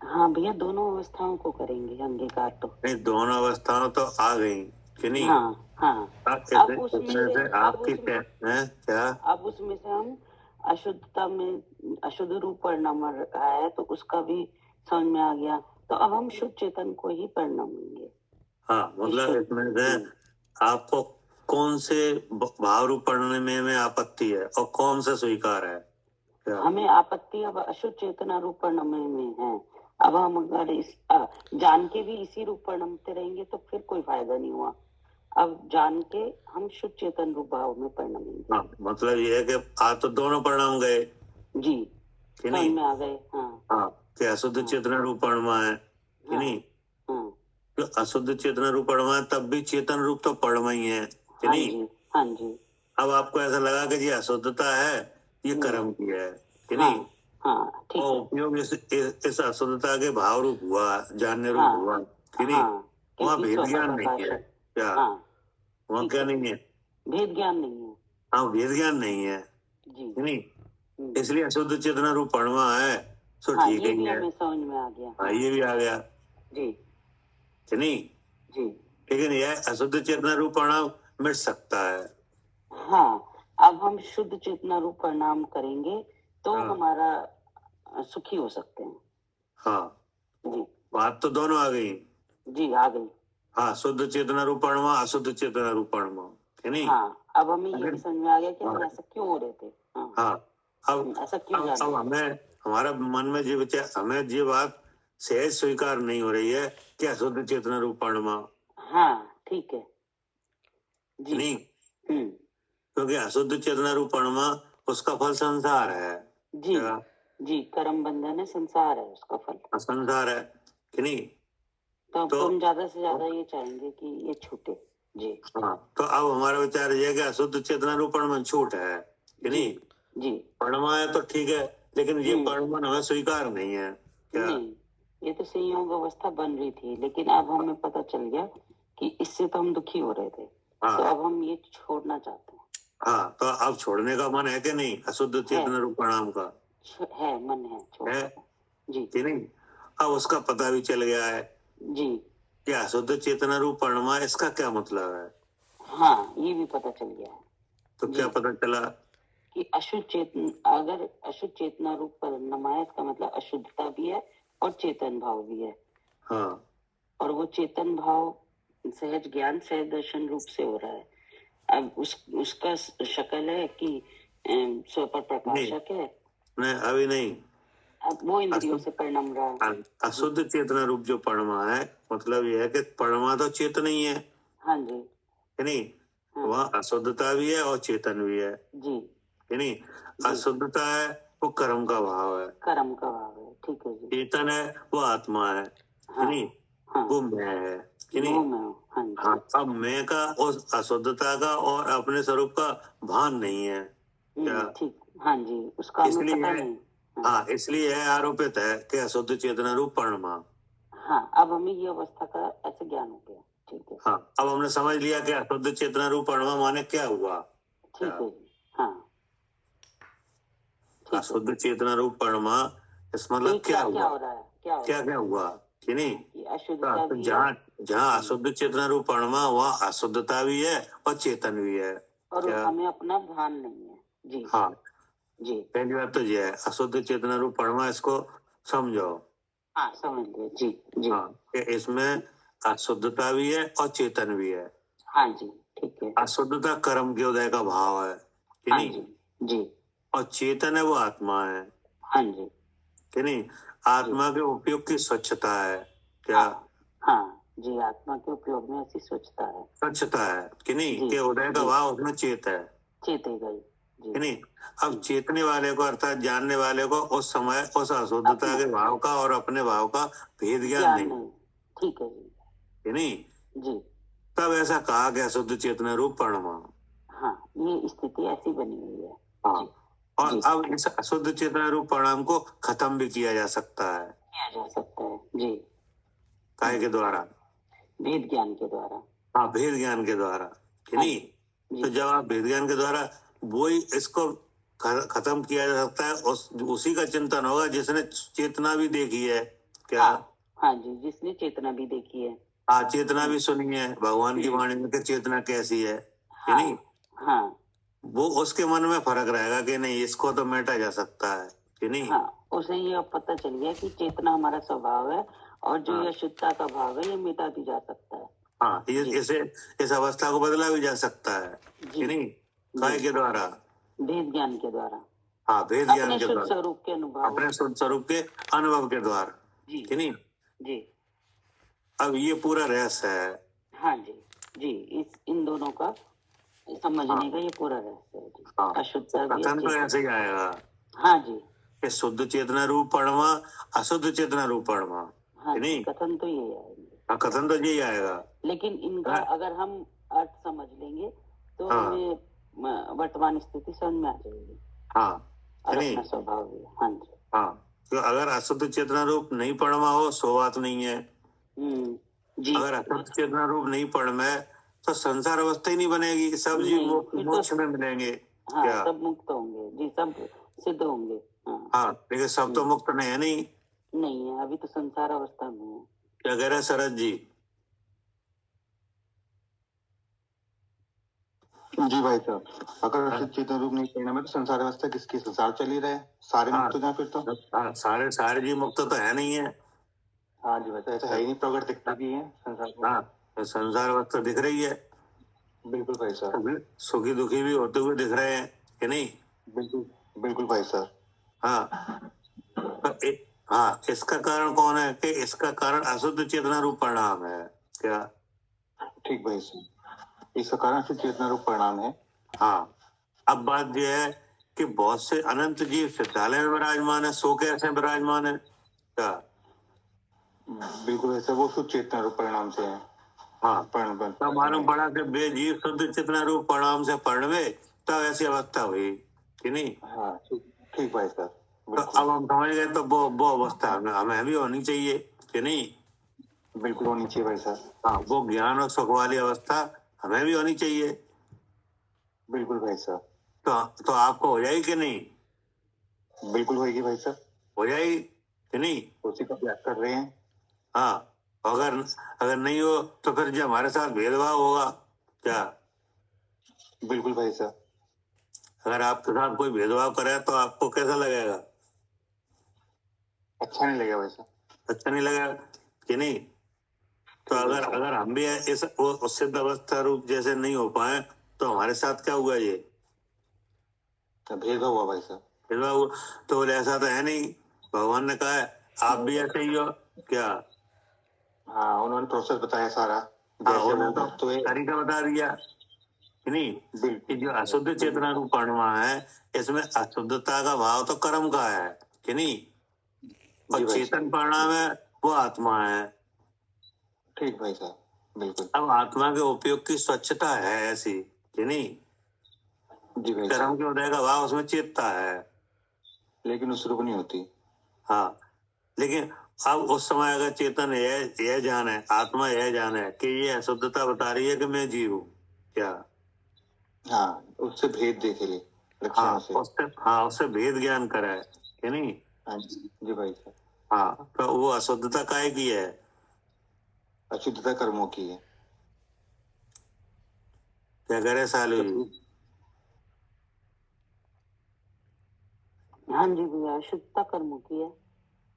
हाँ भैया, दोनों अवस्थाओं को करेंगे अंगीकार तो। नहीं, दोनों अवस्थाओं तो आ गई, कि नहीं? हाँ हाँ। अब अब उसमें इसमें से से आपकी क्या है? क्या? अब उसमें से हम अशुद्धता में अशुद्ध रूप परिणाम रहा है तो उसका भी समझ में आ गया। तो अब हम शुद्ध चेतन को ही परिणाम लेंगे। हाँ, मतलब इसमें से आपको कौन से भाव रूप पढ़ने में आपत्ति है और कौन सा स्वीकार है? क्या? हमें आपत्ति अब अशुद्ध चेतना रूप परिणाम में है। अब हम अगर जान के भी इसी रूप परिणामते रहेंगे तो फिर कोई फायदा नहीं हुआ। अब जान के हम शुद्ध चेतन रूप भाव में परिणमेंगे। हाँ, मतलब ये है कि आज तो दोनों परिणाम गए, जी, कि समझ नहीं? में आ गए। हाँ हाँ, कि अशुद्ध चेतना रूप परमा है, कि नहीं? हाँ तो अशुद्ध चेतना रूप परमा है तब भी चेतन रूप तो परमा ही है, कि हाँ नहीं? जी, हाँ जी। अब आपको ऐसा लगा कि ये अशुद्धता है, ये कर्म की है, कि हाँ नहीं? हाँ, ठीक और है। उपयोग इस अशुद्धता के भाव रूप हुआ, जानने रूप हाँ हुआ, कि नहीं? हाँ, वहाँ क्योंकि भेद स्वतः ज्ञान नहीं प्रकाश है। है। क्या? हाँ वहाँ ठीक क्या है, नहीं है? भेद ज्ञान नहीं है। हाँ, भेद ज्ञान नहीं है, जी। कि नहीं? इसलिए अशुद्ध चेतना रूप परमा है, सो हाँ, ठीक ये ही भी है। हमें समझ में आ गया। हाँ, ये भी आ गया, जी कि नहीं? जी। लेकिन यह अशुद्ध चेतना रूप परिणाम मिट सकता है। हाँ, अब हम शुद्ध चेतना रूप परिणाम करेंगे तो हाँ। हमारा सुखी हो सकते हैं। हाँ, जी बात तो दोनों आ गई। जी, आ गई। हाँ, शुद्ध चेतना रूप परमा, अशुद्ध चेतना रूप परमा, कि नहीं? हाँ, अब हमें ये अगर- भी समझ में आ गया कि हम हाँ। ऐसा क्यों हो रहे थे। हाँ, हाँ, अब ऐसा क्यों अब जाना। हमें हमारा मन में जो विचार, हमें ये बात सहज स्वीकार नहीं हो रही है कि अशुद्ध चेतना रूप परमा, हाँ ठीक है कि जी। नहीं? हम्म, क्योंकि अशुद्ध चेतना रूप परमा उसका फल संसार है। जी क्या? जी, कर्म बंधन है, संसार है उसका फल। संसार है, कि नहीं? तो अब तो तुम ज्यादा से ज्यादा ये चाहेंगे कि ये छूटे। जी हाँ, तो अब हमारा विचार ये है कि अशुद्ध चेतना रूप परमा छूट है, कि जी नहीं? जी। परमा है तो ठीक है, लेकिन ये हम्म। परमा हमें स्वीकार नहीं है। क्या? नहीं, ये तो संयोग अवस्था बन रही थी, लेकिन अब हमें पता चल गया कि इससे तो हम दुखी हो रहे थे। हाँ। तो अब हम ये छोड़ना चाहते हैं। हाँ, तो अब छोड़ने का मन है कि नहीं अशुद्ध चेतना रूप परिणाम का? है, मन है, छोड़ है, सकते हैं। जी कि नहीं? अब उसका पता भी चल गया है जी। कि अशुद्ध चेतना रूप परमा, इसका क्या मतलब है? हाँ, ये भी पता चल गया है तो जी। क्या पता चला? कि अशुद्ध चेतन, अगर अशुद्ध चेतना रूप परिणाम है, इसका मतलब अशुद्धता भी है और चेतन भाव भी है। हाँ, और वो चेतन भाव सहज ज्ञान सहज दर्शन रूप से हो रहा है। अब उसका शक्ल है कि स्वपर प्रकाशक है। नहीं, अभी नहीं। अब वो इंद्रियों से परिणम रहा है। अशुद्ध चेतना रूप जो परमा है, मतलब यह है कि परमा तो चेतन ही है, हाँ जी, कि नहीं? हाँ। वहाँ अशुद्धता भी है और चेतन भी है, जी, कि नहीं? अशुद्धता है वो कर्म का भाव है, कर्म का भाव है, ठीक है जी। चेतन है वो आत्मा है, कि नहीं? हाँ, वो मैं है, कि नहीं? वो मैं हूँ। हाँ जी। हाँ, अब मैं का उस अशुद्धता का और अपने स्वरूप का भान नहीं है। क्या? ठीक, हाँ जी, उसका हमें इसलिए पता है, नहीं। हाँ, इसलिए यह आरोपित है कि अशुद्ध चेतना रूप परमा। हाँ, अब हमें ये अवस्था का ऐसे ज्ञान हो गया। ठीक है, हाँ, अब हमने समझ लिया कि अशुद्ध चेतना रूप परमा माने क्या हुआ। ठीक है जी। हाँ, ठीक है। अशुद्ध चेतना रूप परमा इस तो मतलब क्या क्या हुआ, हो रहा है, क्या हो क्या रहा है क्या हुआ, कि नहीं? कि अशुद्धता तो भी है। जहाँ अशुद्ध चेतना रूप परमा, वहाँ अशुद्धता भी है और चेतन भी है। और क्या? हमें अपना भान नहीं है। जी हाँ, जी। पहली बात तो ये है, अशुद्ध चेतना रूप परमा, इसको समझो। हाँ, समझ लिया जी जी। हाँ, कि इसमें अशुद्धता भी है और चेतन भी है। हाँ जी, ठीक है। अशुद्धता कर्म के उदय का भाव है, कि हाँ नहीं? जी जी और चेतन है वो आत्मा है हाँ जी कि नहीं? आत्मा के उपयोग की स्वच्छता है क्या? हाँ हाँ जी, आत्मा के उपयोग में ऐसी स्वच्छता है, स्वच्छता है कि नहीं? जी कि उदय का जी भाव उसमें चेत है चेते गई कि जी नहीं? अब चेतने वाले को अर्थात जानने वाले को उस समय उस अशुद्धता अपना के भाव का और अपने भाव का भेद ज्ञान ज्ञान नहीं नहीं, ठीक है जी कि नहीं? जी तब ऐसा कहा कि अशुद्ध चेतना रूप परमा। हाँ, ये स्थिति ऐसी बनी हुई है हाँ, जी और जी अब इस अशुद्ध चेतना रूप परिणाम को खत्म भी किया जा सकता है किया जा सकता है जी काय के द्वारा? भेद ज्ञान के द्वारा हाँ, भेद ज्ञान के द्वारा कि हाँ नहीं? जी तो जब आप भेद ज्ञान के द्वारा वो ही इसको खत्म किया जा सकता है, उसी का चिंतन होगा जिसने चेतना भी देखी है क्या? हाँ जी, जिसने चेतना भी देखी है हाँ, चेतना भी सुनी है भगवान की वाणी में कि चेतना कैसी है कि हाँ नहीं? हाँ वो उसके मन में फर्क रहेगा कि नहीं इसको तो मेटा जा सकता है कि नहीं? हाँ, उसे ये अब पता चल गया कि चेतना हमारा स्वभाव है और जो हाँ। ये अशुद्धता का भाव है ये मिटा भी जा सकता है हाँ, जी। इसे इस अवस्था को बदला भी जा सकता है जी कि नहीं? काय के द्वारा? भेद ज्ञान के द्वारा हाँ, भेद ज्ञान अपने के शुद्ध द्वारा, स्वरूप के अनुभव अपने शुद्ध स्वरूप के अनुभव के द्वारा जी कि नहीं? जी अब ये पूरा रहस्य है। हाँ जी जी, इन दोनों का समझने का ये पूरा रहस्य है जी हाँ, अशुद्धता भी कथन तो चेतना। ऐसे ही आएगा हाँ जी कि शुद्ध चेतना रूप परमा, अशुद्ध चेतना रूप परमा हाँ कि जी, नहीं? कथन तो ये आएंगे हाँ, कथन तो यही आएगा। लेकिन इनका हाँ। अगर हम अर्थ समझ लेंगे तो हाँ। हमें वर्तमान स्थिति समझ में आ जाएगी हाँ और कि नहीं? अपना स्वभाव भी हाँ जी हाँ, तो अगर अशुद्ध चेतना रूप नहीं परमा हो सो बात नहीं है। जी अगर अशुद्ध चेतना रूप नहीं परमा है तो संसार अवस्था ही नहीं बनेगी, सब जीव नहीं, फिर तो- मोक्ष में मिलेंगे हाँ क्या? सब मुक्त होंगे जी, सब सिद्ध होंगे हाँ, लेकिन सब तो मुक्त नहीं है नहीं। नहीं है, अभी तो संसार अवस्था में है क्या कह रहे हैं शरद जी? जी भाई साहब, अगर अशुद्ध चेतन रूप नहीं परिणाम है तो संसार अवस्था किसकी? संसार चल ही रहे, सारे हाँ। मुक्त हो जाए फिर तो। हाँ, सारे जीव मुक्त तो है नहीं है। हाँ जी भाई साहब, ऐसा है ही नहीं, प्रकट दिखती भी है संसार में। हाँ, तो संसार अवस्था दिख रही है, बिल्कुल भाई साहब, सुखी दुखी भी होते हुए दिख रहे हैं कि नहीं? बिल्कुल बिल्कुल भाई साहब। हाँ, तो हाँ, इसका कारण कौन है कि इसका कारण अशुद्ध चेतना रूप परिणाम है क्या? ठीक भाई साहब, इसका कारण अशुद्ध चेतना रूप परिणाम है। हाँ, अब बात यह है कि बहुत से अनंत जीव सिद्धालय में विराजमान है, सो कैसे विराजमान है क्या? बिल्कुल भाई साहब, वो शुद्ध चेतना रूप परिणाम से है। हाँ, तब मालूम पड़ा कि बे जीव शुद्ध चेतना रूप परिणाम से पढ़वे तब ऐसी अवस्था हुई कि नहीं? हाँ ठीक भाई साहब, तो अब हम समझ गए, तो वो अवस्था हमें भी होनी चाहिए कि नहीं? बिल्कुल होनी चाहिए भाई साहब। हाँ, वो ज्ञान और सुख वाली अवस्था हमें भी होनी चाहिए। बिल्कुल भाई साहब, तो आपको हो जाएगी कि नहीं? बिल्कुल होगी भाई साहब, हो जाएगी कि नहीं? उसी का प्रयास कर रहे हैं। हाँ, अगर नहीं हो तो फिर जो हमारे साथ भेदभाव होगा क्या? बिल्कुल भाई साहब, अगर आपके साथ कोई भेदभाव करे तो आपको कैसा लगेगा? अच्छा नहीं लगेगा भाई साहब। अच्छा नहीं लगेगा कि नहीं? तो अगर हम भी इस सिद्ध अवस्था रूप जैसे नहीं हो पाए तो हमारे साथ क्या हुआ? ये भेदभाव हुआ भाई साहब। भेदभाव हुआ। तो बोले ऐसा तो है नहीं, भगवान ने कहा है आप भी ऐसे ही हो क्या? हाँ, उन्होंने प्रोसेस बताया सारा, हाँ, जैसे वो उन्होंने भक्त हुए। तो तरीका बता दिया कि नहीं? कि जो अशुद्ध चेतना रूप परिणमा है इसमें अशुद्धता का भाव तो कर्म का है कि नहीं? जी और भाई चेतन परिणाम है वो आत्मा है। ठीक भाई साहब, बिल्कुल। अब आत्मा के उपयोग की स्वच्छता है ऐसी कि नहीं? जी भाई कर्म साहब, के उदय का भाव उसमें चेतता है। लेकिन उस रूप नहीं होती। हाँ, लेकिन अब उस समय अगर चेतन यह जान है, आत्मा यह जान है कि ये अशुद्धता बता रही है कि मैं जीव हूँ क्या? हाँ, उससे भेद देखे ले लक्षणों से। उससे भेद ज्ञान करा है कि नहीं? हाँ जी भाई साहब, हाँ, तो वो अशुद्धता काहे की है? अशुद्धता कर्मों की है। क्या करे सालू जी? हाँ जी भैया, शुद्धता कर्मों की है,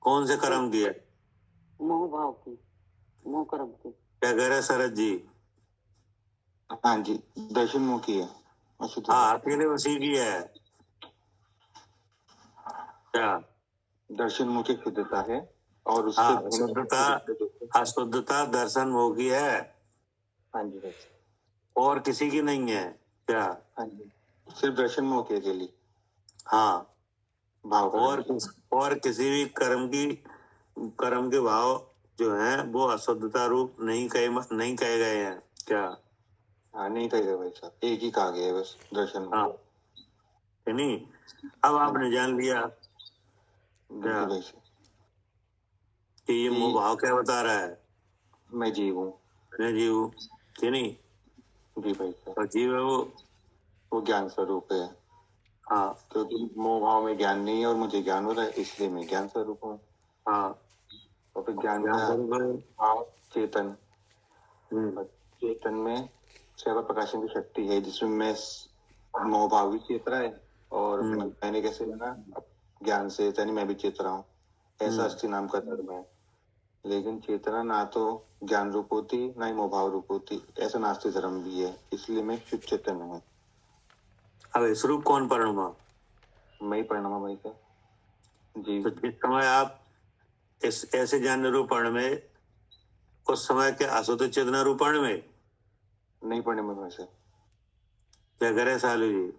कौन से कर्म की है? मोह भाव की, मोह कर्म की। क्या करे शरद जी? हाँ जी, दर्शन मुख की है। अशुद्ध हाँ, अकेले उसी की है। क्या? दर्शन मुख की शुद्धता है और उससे हाँ, अशुद्धता दर्शन मुख की है हाँ जी भाई साहब, और किसी की नहीं है। क्या? हाँ जी, सिर्फ दर्शन मुख के लिए हाँ, भाव और करना। और किसी भी कर्म के भाव जो हैं वो अशुद्धता रूप नहीं कहे गए हैं। क्या? हाँ नहीं कहेगा भाई साहब, एक ही कहा गया है बस, दर्शन मुख। हाँ, है नहीं? अब आपने जान लिया क्या बिल्कुल भाई साहब, कि ये मोह कि भाव क्या बता रहा है? मैं जीव हूँ। मैं जीव हूँ, कि नहीं? जी भाई साहब, और जीव है वो ज्ञान स्वरूप है, हाँ क्योंकि मोह भाव में ज्ञान नहीं है और मुझे ज्ञान हो रहा है, इसलिए मैं ज्ञान स्वरूप हूँ। हाँ, और फिर ज्ञान ज्ञान का स्वरूप है। भाव चेतन, हम्म, और चेतन में सेवा प्रकाशन की शक्ति है, जिसमें मैं मोह भाव भी चेत रहा है और मैंने कैसे जाना, अब ज्ञान से यानी मैं भी चेत रहा हूँ। ऐसा अस्थि नाम का धर्म है। लेकिन चेतना ना तो ज्ञान रूप होती, ना ही मोह भाव रूप होती, ऐसा नास्तिक धर्म भी है, इसलिए मैं शुद्ध चेतन हूँ। अब इस रूप कौन परिणमा? मैं ही परिणमा भाई का जी। तो जिस समय आप इस ऐसे ज्ञान रूपण में, उस समय के अशुद्ध चेतना रूपण में नहीं परिणमा भाई से, क्या करे सालू जी?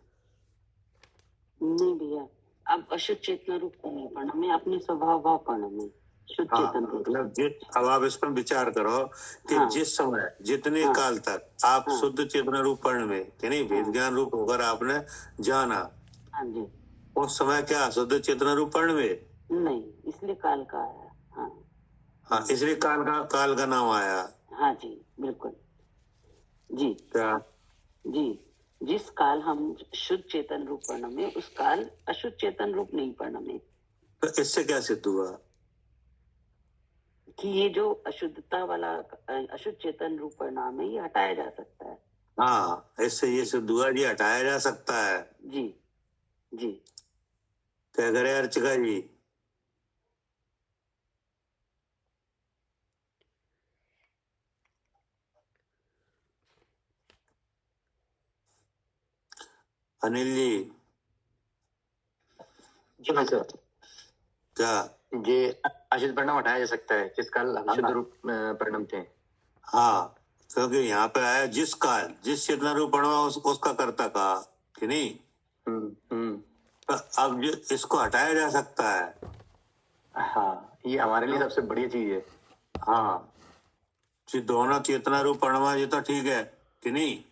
नहीं भैया, अब अशुद्ध चेतना रूप को नहीं पढ़ना, मैं अपने स्वभाव भाव पढ़ना, मैं शुद्ध हाँ, चेतन रूप से। मतलब अब आप इस पर विचार करो कि हाँ। जिस समय जितने हाँ। काल तक आप हाँ। शुद्ध चेतना रूपण में यानी वेद ज्ञान रूप होकर आपने जाना, हाँ जी, उस समय क्या अशुद्ध चेतना रूपण में? नहीं, इसलिए काल का आया। हाँ। हाँ, इसलिए काल का नाम आया। हाँ जी, बिल्कुल जी। क्या? जी, जिस काल हम शुद्ध चेतन रूप पढ़ना में, उस काल अशुद्ध चेतन रूप नहीं पढ़ना में, तो इससे क्या सिद्ध हुआ? कि ये जो अशुद्धता वाला अशुद्ध चेतन रूप परिणाम है, ये हटाया जा सकता है। हाँ, इससे ये सिद्ध हुआ जी हटाया जा सकता है। जी जी। क्या करे अर्चका जी? अनिल जी जी भाई साहब, क्या? ये अशुद्ध परिणाम हटाया जा सकता है जिस काल हम शुद्ध रूप परिणाम थे। हाँ, क्योंकि यहाँ पे आया जिस काल जिस चेतना रूप परिणाम उसका कर्ता कहा, कि नहीं? तो अब जो इसको हटाया जा सकता है। हाँ, ये हमारे लिए सबसे बढ़िया चीज है। हाँ, जी दोनों चेतना रूप परिणाम ये तो ठीक है, कि नहीं?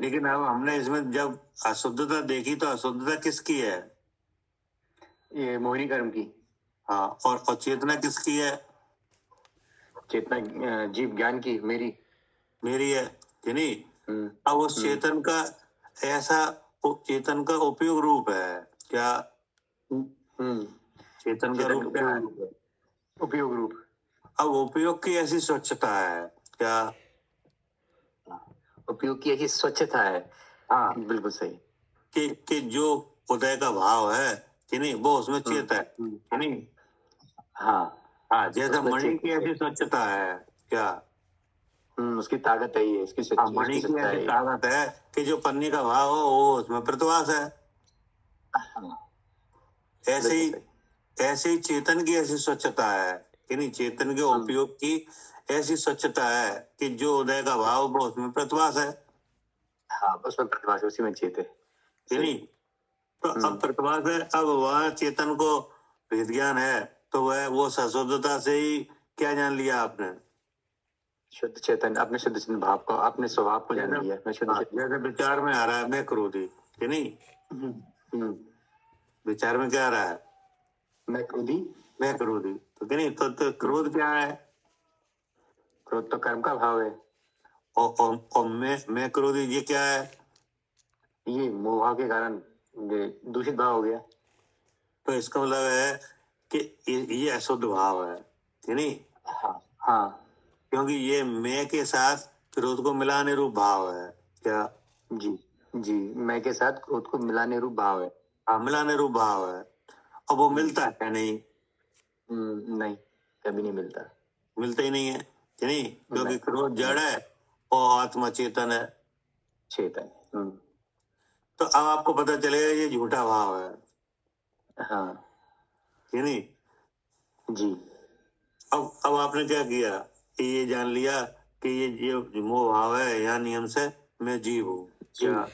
लेकिन अब हमने इसमें जब अशुद्धता देखी तो अशुद्धता किसकी है? ये मोहिनी कर्म की। हाँ, और चेतना किसकी है? चेतना जीव ज्ञान की, मेरी है, कि नहीं? अब उस चेतन का ऐसा चेतन का उपयोग रूप है क्या? चेतन का रूप क्या है? उपयोग रूप। अब उपयोग की ऐसी स्वच्छता है क्या? उपयोग की ऐसी स्वच्छता है। हाँ, बिल्कुल सही। कि जो उदय का भाव है, कि नहीं, वो उसमें चेत है, कि नहीं? हाँ हाँ, जैसे उसमें मणि की ऐसी स्वच्छता है क्या? उसकी ताकत है, ये इसकी हाँ, मणि की ऐसी ताकत है कि जो पन्नी का भाव हो वो उसमें प्रतिभास है। ऐसे ही चेतन की ऐसी स्वच्छता है, कि नहीं? चेतन के उपयोग की ऐसी स्वच्छता है कि जो उदय का भाव वो उसमें प्रतिभास है। हाँ, उसमें प्रतिभास है, उसी में चेत है, कि नहीं? तो अब प्रतिभास है, अब वह चेतन को भेद ज्ञान है, तो वह वो सशुद्धता से ही क्या जान लिया आपने? शुद्ध चेतन, अपने शुद्ध चेतन भाव को, अपने स्वभाव को जान लिया। मैं शुद्ध चेतन, जैसे विचार में आ रहा है मैं क्रोधी, कि नहीं? विचार में क्या आ रहा है? मैं क्रोधी। मैं क्रोधी, तो कि नहीं? तो क्रोध क्या है? क्रोध तो कर्म का भाव है। और मैं क्रोधी ये क्या है? ये मोह भाव के कारण ये दूषित भाव हो गया। तो इसका मतलब है कि ये अशुद्ध भाव है, कि नहीं? हाँ क्योंकि ये मैं के साथ क्रोध को मिलाने रूप भाव है क्या? जी, मैं के साथ क्रोध को मिलाने रूप भाव है। हाँ, मिलाने रूप भाव है। अब वो मिलता है नहीं? नहीं, कभी नहीं मिलता। मिलता ही नहीं है, कि नहीं? क्योंकि क्रोध जड़ है और आत्मा चेतन है। चेतन तो अब आपको पता चलेगा ये झूठा भाव है, हाँ कि नहीं? जी अब आपने क्या किया कि ये जान लिया कि ये मोह भाव है, या नियम से मैं जीव हूँ, जी क्या?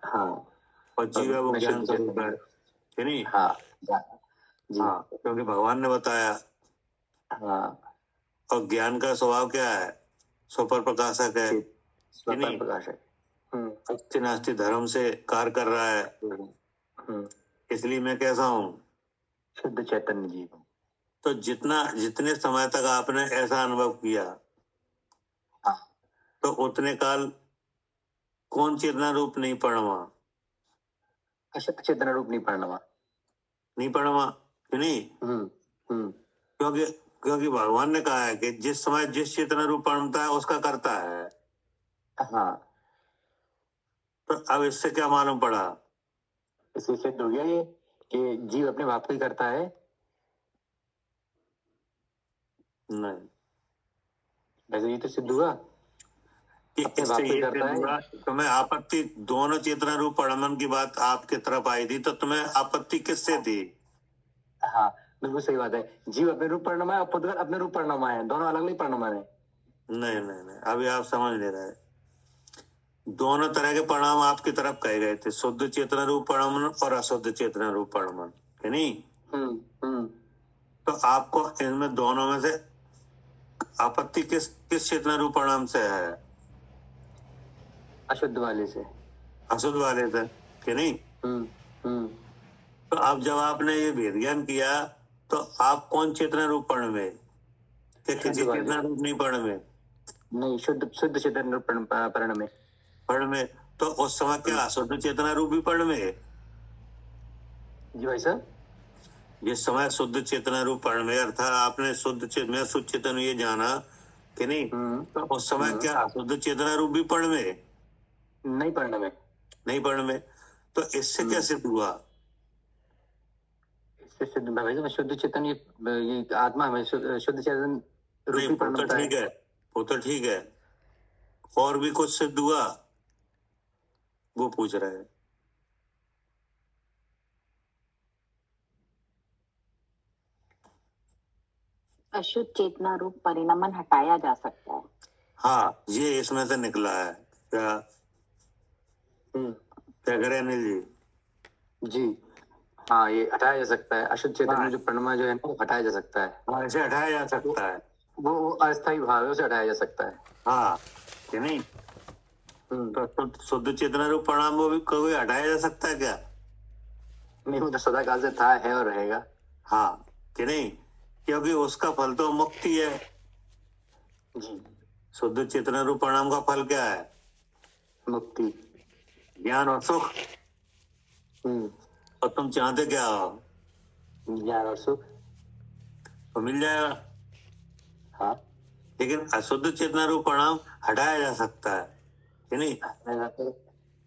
हाँ और जीव है वो मैं ज्ञान शुद्ध स्वरूप चेतन है, हूँ। कि नहीं? हाँ जी हाँ, क्योंकि भगवान ने बताया। हाँ और ज्ञान का स्वभाव क्या है? स्वपर प्रकाशक है, चेत कि स्वपर नहीं? प्रकाशक। अस्ति नास्ति धर्म से कार्य कर रहा है, हम्म, इसलिए मैं कैसा हूँ? शुद्ध चैतन्य जीव हूँ। तो जितने समय तक आपने ऐसा अनुभव किया, हाँ तो उतने काल कौन चेतना रूप नहीं पढ़वा? अशक्त चेतना रूप नहीं पढ़ना। नहीं पढ़वा, कि नहीं? हम्म क्योंकि क्योंकि भगवान ने कहा है कि जिस समय जिस चेतना रूप पढ़ता है उसका करता है। हाँ तो अब इससे क्या मालूम पड़ा? इससे सिद्ध हो गया ये कि जीव अपने भाव को ही करता है। नहीं, वैसे ये तो सिद्ध हुआ कि अपने इससे भाव को ही ये करता सिद्ध है। हुआ, तुम्हें आपत्ति दोनों चेतना रूप परमन की बात आपकी तरफ आई थी, तो तुम्हें आपत्ति किससे थी? हाँ बिल्कुल सही बात है। जीव अपने रूप परिणाम है और पुद्गल अपने रूप परिणाम है, दोनों अलग अलग परिणाम है। नहीं नहीं नहीं, अभी आप समझ नहीं रहे। दोनों तरह के परिणाम आपकी तरफ कहे गए थे, शुद्ध चेतना रूप परमन और अशुद्ध चेतना रूप परमन, कि नहीं? हम्म तो आपको इनमें दोनों में से आपत्ति किस किस चेतना रूप परिणाम से है? अशुद्ध वाले से। अशुद्ध वाले से, कि नहीं? हम्म तो अब जब आपने ये भेद ज्ञान किया, तो आप कौन चेतना रूप पढ़ में, कि शुद्ध किसी वाले। चेतना रूप नहीं पढ़ में? नहीं शुद्ध शुद्ध चेतन रूप परिणाम में। पढ़ में, तो उस समय क्या अशुद्ध चेतना रूप भी पढ़ में? जी भाई साहब। जिस समय शुद्ध चेतना रूप पढ़ में, अर्थात आपने मैं शुद्ध चेतन ये जाना, कि नहीं? तो उस समय क्या अशुद्ध चेतना रूप भी पढ़ में? नहीं पढ़ने में। नहीं पढ़ में। तो इससे क्या सिद्ध हुआ? इससे सिद्ध भाई साहब शुद्ध चेतन ये आत्मा हमें शुद्ध चेतन नहीं, रूपी वो तो परिणमता है। ठीक है, वो तो ठीक है, और भी कुछ सिद्ध हुआ वो पूछ रहे हैं। अशुद्ध चेतना रूप परिणमन हटाया जा सकता है। हाँ, ये इसमें से निकला है। क्या क्या करें अनिल जी? जी हाँ ये हटाया जा सकता है। अशुद्ध चेतन हाँ। में जो परिणाम जो है ना वो हटाया जा सकता है। हाँ, इसे हटाया जा सकता है। वो अस्थायी भाव है, उसे हटाया जा सकता है। हाँ, कि नहीं? तो शुद्ध चेतना रूप परिणाम वो भी कभी हटाया जा सकता है क्या? नहीं वो तो सदा काल से था, है और रहेगा। हाँ, कि नहीं? क्योंकि उसका फल तो मुक्ति है। जी शुद्ध चेतना रूप परिणाम का फल क्या है? मुक्ति। ज्ञान और सुख। और तुम चाहते क्या हो? ज्ञान और सुख। तो मिल जाएगा। हाँ लेकिन अशुद्ध चेतना रूप परिणाम हटाया जा सकता है, कि नहीं?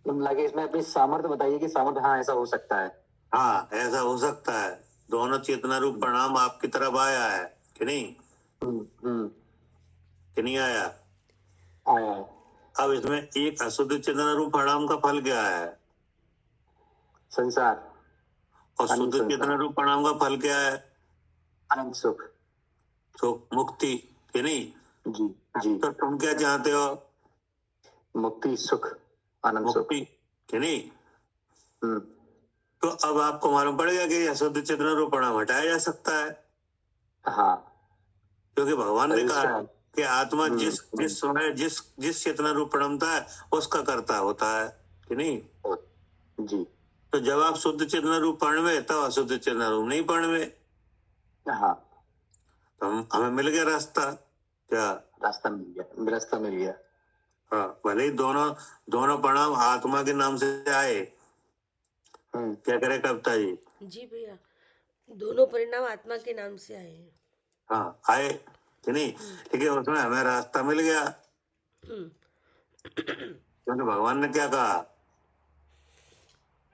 तुम लगे इसमें अपनी सामर्थ्य बताइए कि सामर्थ्य हाँ ऐसा हो सकता है। हाँ, ऐसा हो सकता है। दोनों चेतना रूप परिणाम आपकी तरफ आया है, कि नहीं? कि नहीं आया? आया है। अब इसमें एक अशुद्ध चेतना रूप परिणाम का फल क्या है? संसार। और शुद्ध अनंत चेतना संसार। रूप परिणाम का फल क्या है? अनंत सुख। सुख, मुक्ति, कि नहीं? जी जी तो तुम क्या चाहते हो? मुक्ति सुख अनंत सुख। मुक्ति, कि नहीं? तो अब आपको मालूम पड़ेगा कि अशुद्ध चेतना रूप परिणाम हटाया जा सकता है, हाँ क्योंकि भगवान ने कहा अच्छा। कि आत्मा जिस समय जिस चेतना रूप परिणमता है उसका कर्ता होता है, कि नहीं? जी तो जब आप शुद्ध चेतना रूप पढ़ में, तब अशुद्ध चेतना रूप नहीं पढ़ में। हाँ तो हमें मिल गया रास्ता। क्या रास्ता मिल गया, रास्ता मिल गया। हाँ, भले ही दोनों परिणाम आत्मा के नाम से आए। क्या करे कविता जी? जी भैया, दोनों परिणाम आत्मा के नाम से आए हैं। हाँ, आए, कि नहीं? लेकिन उसमें हमें रास्ता मिल गया, क्योंकि भगवान ने क्या कहा?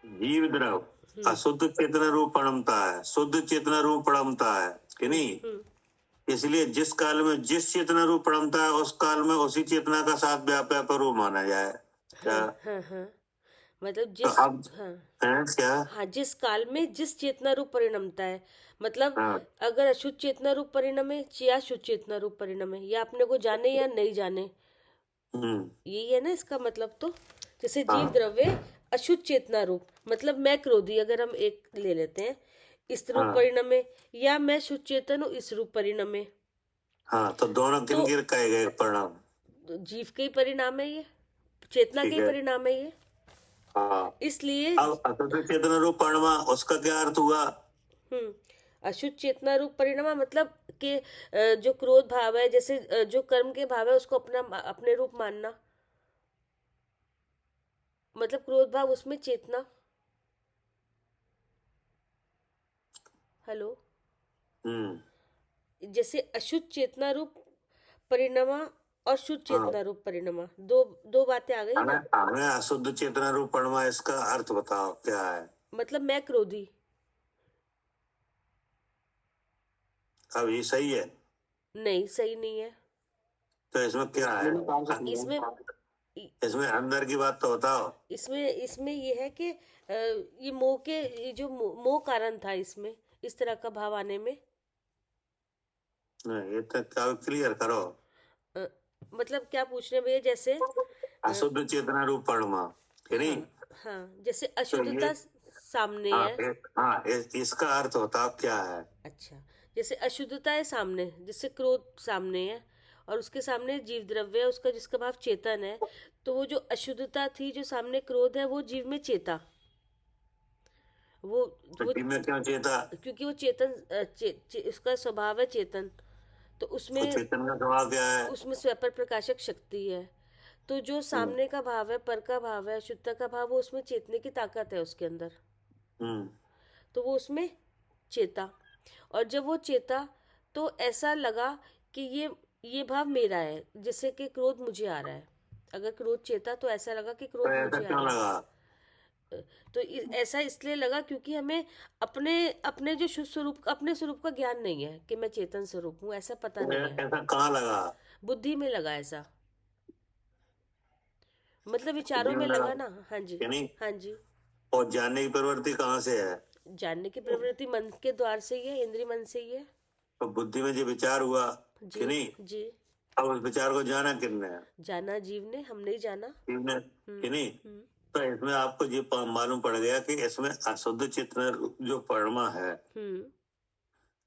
जीव द्रव अशुद्ध चेतना रूप परिणमता है, शुद्ध चेतना रूप परिणमता है, कि नहीं? इसलिए जिस काल में जिस चेतना रूप परिणमता है उस काल में उसी चेतना का साथ व्यापक रूप माना जाए। क्या? हाँ हाँ, मतलब तो जिस अब हाँ क्या? हाँ जिस काल में जिस चेतना रूप परिणमता है, मतलब हाँ। अगर अशुद्ध चेतना रूप परिणमे या शुद्ध चेतना रूप परिणमे, या अपने को जाने या नहीं जाने, यही है ना इसका मतलब। तो जैसे जीव हाँ। द्रव्य अशुद्ध चेतना रूप, मतलब मैं क्रोधी अगर हम एक ले लेते हैं इस रूप हाँ। परिणमे, या मैं शुद्ध चेतन हूँ इस रूप परिणमे, हाँ, तो दोनों तो किन किन कहे गए परिणाम? जीव के ही परिणाम है ये, चेतना के ठीक ही है। परिणाम है ये। हाँ। इसलिए अब असुद्ध चेतन रूप परिणाम, उसका क्या अर्थ हुआ? अशुद्ध चेतना रूप परिणमा मतलब कि जो क्रोध भाव है, जैसे जो कर्म के भाव है उसको अपना अपने रूप मानना, मतलब क्रोध भाव उसमें चेतना। हेलो। जैसे अशुद्ध चेतना रूप परिणमा और शुद्ध हाँ। चेतना रूप परिणमा, दो दो बातें आ गई ना। हमें अशुद्ध चेतना रूप परिणाम, इसका अर्थ बताओ क्या है? मतलब मैं क्रोधी। अब ये सही है? नहीं, सही नहीं है। तो इसमें क्या है? इसमें इसमें अंदर की बात तो बताओ। इसमें इसमें ये है कि ये मोह के, ये जो मोह कारण था इसमें, इस तरह का भाव आने में। नहीं, ये तो क्लियर करो। अ, मतलब क्या पूछ रहे हैं भैया? जैसे अशुद्ध चेतना रूप परिणाम, है नहीं? हाँ जैसे तो अशुद्धता ये सामने हाँ, है। इसका अर्थ बताओ क्या है? अच्छा, जैसे अशुद्धता है सामने, जैसे क्रोध सामने है और उसके सामने जीव द्रव्य है उसका, जिसका भाव चेतन है, तो वो जो अशुद्धता थी जो सामने क्रोध है, वो जीव में चेता, वो तो जीव में क्यों चेता? क्योंकि वो चेतन उसका स्वभाव है चेतन, तो तो उसमें चेतन का स्वभाव क्या है? उसमें स्वपर प्रकाशक शक्ति है। तो जो सामने का भाव है, पर का भाव है, अशुद्धता का भाव, वो उसमें चेतने की ताकत है उसके अंदर, तो वो उसमें चेता। और जब वो चेता तो ऐसा लगा कि ये भाव मेरा है, जैसे कि क्रोध मुझे आ रहा है। अगर क्रोध चेता तो ऐसा लगा कि तो क्रोध ऐसा मुझे आ क्यों रहा लगा? है। तो ऐसा इसलिए लगा क्योंकि हमें अपने अपने जो शुद्ध स्वरूप, अपने स्वरूप का ज्ञान नहीं है कि मैं चेतन स्वरूप हूँ, ऐसा पता तो नहीं है। ऐसा कहाँ लगा? बुद्धि में लगा ऐसा, मतलब बुद्धि विचारों में में लगा, लगा ना। हाँ जी। है नहीं? हाँ जी। और जानने की प्रवृत्ति कहाँ से है? जानने की प्रवृत्ति मन के द्वार से ही है, इंद्रिय मन से ही है। तो बुद्धि में जो विचार हुआ, जी कि नहीं? जी। अब उस विचार को जाना किसने? जाना जीव ने, हम नहीं जाना। जीव ने, कि नहीं? हम्म। तो इसमें आपको ये मालूम पड़ गया कि इसमें अशुद्ध चेतना जो परमा है,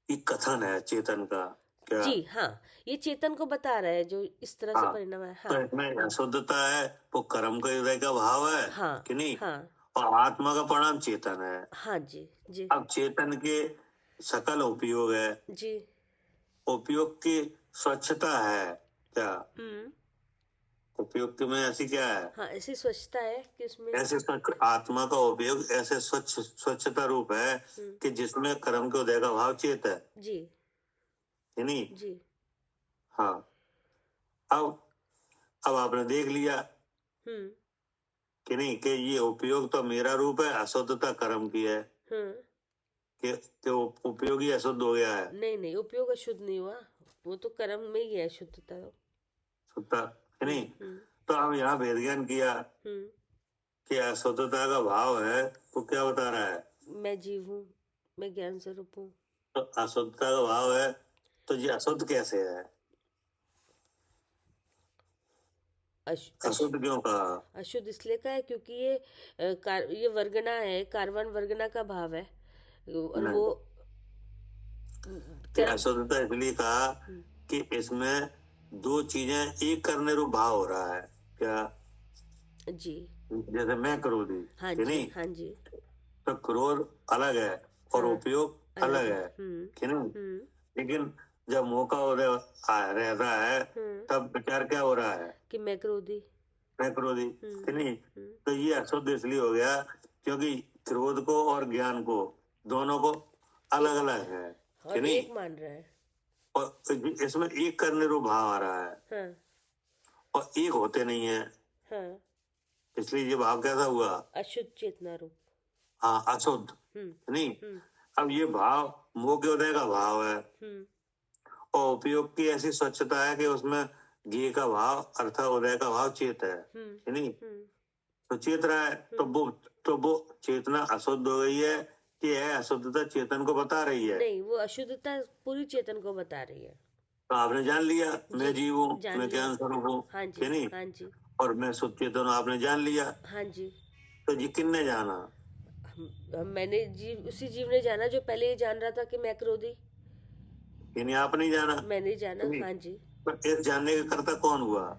ये कथन है चेतन का क्या? जी हाँ, ये चेतन को बता रहा है जो इस तरह से हाँ। परिणाम है। तो हाँ इसमें अशुद्धता है, वो कर्म का हृदय का भाव है, हाँ कि नहीं? हाँ और आत्मा का परिणाम चेतन है। हाँ जी जी अब चेतन के सकल उपयोग है, जी। उपयोग की स्वच्छता है क्या? हम्म। उपयोग में ऐसी क्या है? हाँ, ऐसी स्वच्छता है कि उसमें ऐसे स्वच्छ आत्मा का उपयोग ऐसे स्वच्छता रूप है कि जिसमें कर्म के उदय का भाव चेत जी है नहीं? जी। हाँ। अब आपने देख लिया, कि नहीं, कि ये उपयोग तो मेरा रूप है, अशुद्धता कर्म की है, कि उपयोगी अशुद्ध हो गया है। नहीं नहीं, उपयोग अशुद्ध नहीं हुआ, वो तो कर्म में ही है शुद्धता। शुद्धता, है नहीं? तो हम यहाँ भेद ज्ञान किया कि अशुद्धता का भाव है, तो क्या बता रहा है? मैं जीव हूँ, मैं ज्ञान स्वरूप हूँ। तो अशुद्धता का भाव है, तो ये अशुद्ध कैसे है? अशुद्ध क्यों कहा? अशुद्ध इसलिए का है क्योंकि ये वर्गना है, कार्बन वर्गना का भाव है, और वो अशुद्धता इसलिए कहा कि इसमें दो चीजें एक करने रूप भाव हो रहा है क्या? जी। जैसे मैं क्रोधी, हाँ कि जी नहीं? हाँ जी। तो क्रोध अलग है और उपयोग अलग है, कि नहीं? लेकिन जब मौका उदय रहता है, तब विचार क्या हो रहा है? कि मैं क्रोधी, मैं क्रोधी, कि नहीं? तो ये अशुद्ध इसलिए हो गया क्योंकि क्रोध को और ज्ञान को, दोनों को अलग अलग है, कि और नहीं? एक मान रहा है। और इसमें एक करने रूप भाव आ रहा है, हाँ और एक होते नहीं है, हाँ। इसलिए ये भाव कैसा हुआ? अशुद्ध चेतना रूप। हाँ, अशुद्ध, नहीं? अब ये भाव मोह के उदय का भाव है, और उपयोग की ऐसी स्वच्छता है कि उसमें घी का भाव अर्थात उदय का भाव चेत है, नहीं? तो चेत रहा है, तो वो चेतना अशुद्ध हो गई है कि यह अशुद्धता चेतन को बता रही है? नहीं, वो अशुद्धता पूरी चेतन को बता रही है। तो आपने जान लिया मैं जीव हूँ, जान मैं लिया। ज्ञान स्वरूप हूँ, हाँ कि जी, नहीं? हाँ जी, और मैं शुद्ध चेतन हूँ, आपने जान लिया। हाँ जी। तो जी किसने जाना? मैंने जीव, उसी जीव ने जाना जो पहले ही जान रहा था कि मैं क्रोधी। यानी आप नहीं जाना? मैंने जाना, नहीं। हाँ जी। पर इस जानने का कर्ता कौन हुआ?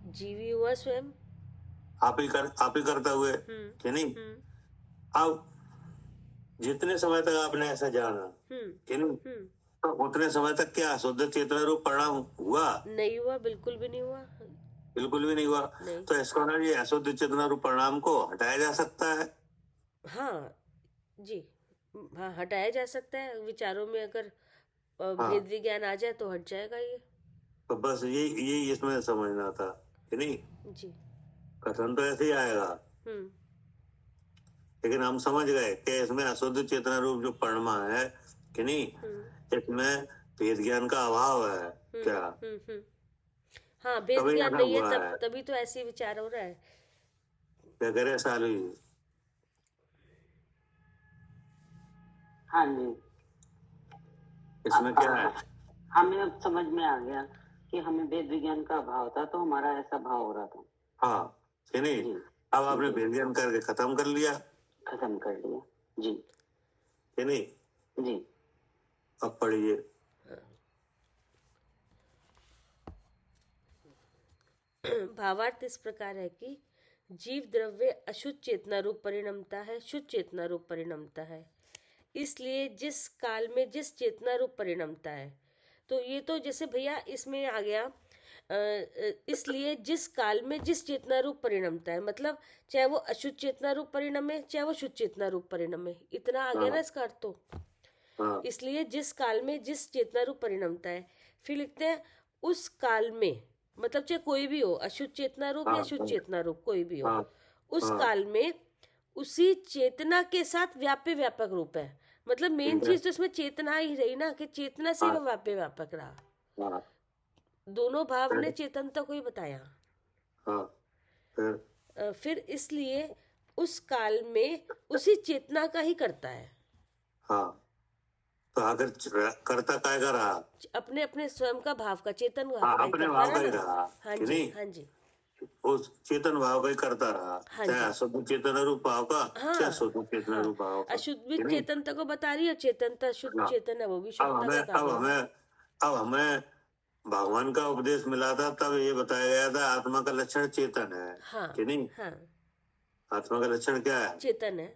जीव ही हुआ स्वयं। आप ही करता हुए, कि नहीं? अब जितने समय तक आपने ऐसा जाना, कि नहीं, तो उतने समय तक क्या शुद्ध चेतना रूप परिणाम हुआ? नहीं हुआ, बिल्कुल भी नहीं हुआ। बिल्कुल भी नहीं हुआ। नहीं। तो इसको ना ये अशुद्ध चेतना रूप परिणाम को हटाया जा सकता है? हाँ जी, हाँ, हटाया जा सकता है। विचारों में अगर हाँ। भेद विज्ञान आ जाए तो हट जाएगा ये। तो बस यही इसमें समझना था, कि नहीं? जी। कथन तो ऐसे ही आएगा, लेकिन हम समझ गए कि इसमें अशुद्ध चेतना रूप जो परमा है, कि नहीं, इसमें भेद ज्ञान का अभाव है। क्या? हाँ, भेद तभी ज्ञान ऐसा नहीं है, हुआ है। तभी तो ऐसे विचार हो रहा है। क्या करे सालू जी? हाँ जी, इसमें क्या है? हमें अब समझ में आ गया कि हमें वेद विज्ञान का अभाव था, तो हमारा ऐसा भाव हो रहा था। हाँ, कि नहीं? जी। अब आपने भेद ज्ञान करके खत्म कर लिया, खत्म कर लिया। जी, कि नहीं? जी। अब पढ़िए। भावार्थ इस प्रकार है कि जीव द्रव्य अशुद्ध चेतना रूप परिणमता है, शुद्ध चेतना रूप परिणमता है। इसलिए जिस काल में जिस चेतना रूप परिणमता है, तो ये तो जैसे भैया इसमें आ गया, इसलिए जिस काल में जिस चेतना रूप परिणमता है, मतलब चाहे वो अशुद्ध चेतना रूप परिणमे, चाहे वो शुद्ध चेतना रूप परिणमे, इतना आ गया ना इसका अर्थ। तो इसलिए जिस काल में जिस चेतना रूप परिणमता है, फिर लिखते हैं उस काल में, मतलब चाहे कोई भी हो, अशुद्ध चेतना रूप या शुद्ध चेतना रूप, कोई भी हो, उस काल में उसी चेतना के साथ व्याप्य व्यापक रूप है। मतलब मेन चीज तो इसमें चेतना ही रही ना, कि चेतना से वो व्याप्य व्यापक रहा। दोनों भाव ने चेतनता को ही बताया। फिर इसलिए उस काल में उसी चेतना का ही करता है। हाँ, तो अगर करता काय का रहा? अपने अपने स्वयं का भाव का, चेतन भाव हाँ, का ही अपने करता भाव का ही रहा। रहा, हाँ कि जी, नहीं? हाँ जी, उस चेतन भाव का ही करता रहा, हाँ चाहे जी। अशुद्ध चेतना रूप भाव का, चाहे अशुद्ध चेतना रूप भाव का। अशुद्ध भी कि नहीं? चेतनता को बता रही है, चेतनता शुद्ध हाँ। चेतन है, वो भी अब शुद्धता का हमें कार्य है। अब हमें भगवान का उपदेश मिला था, तब ये बताया गया था आत्मा का लक्षण चेतन है, हाँ, कि नहीं? हाँ, आत्मा का लक्षण क्या है? चेतन है।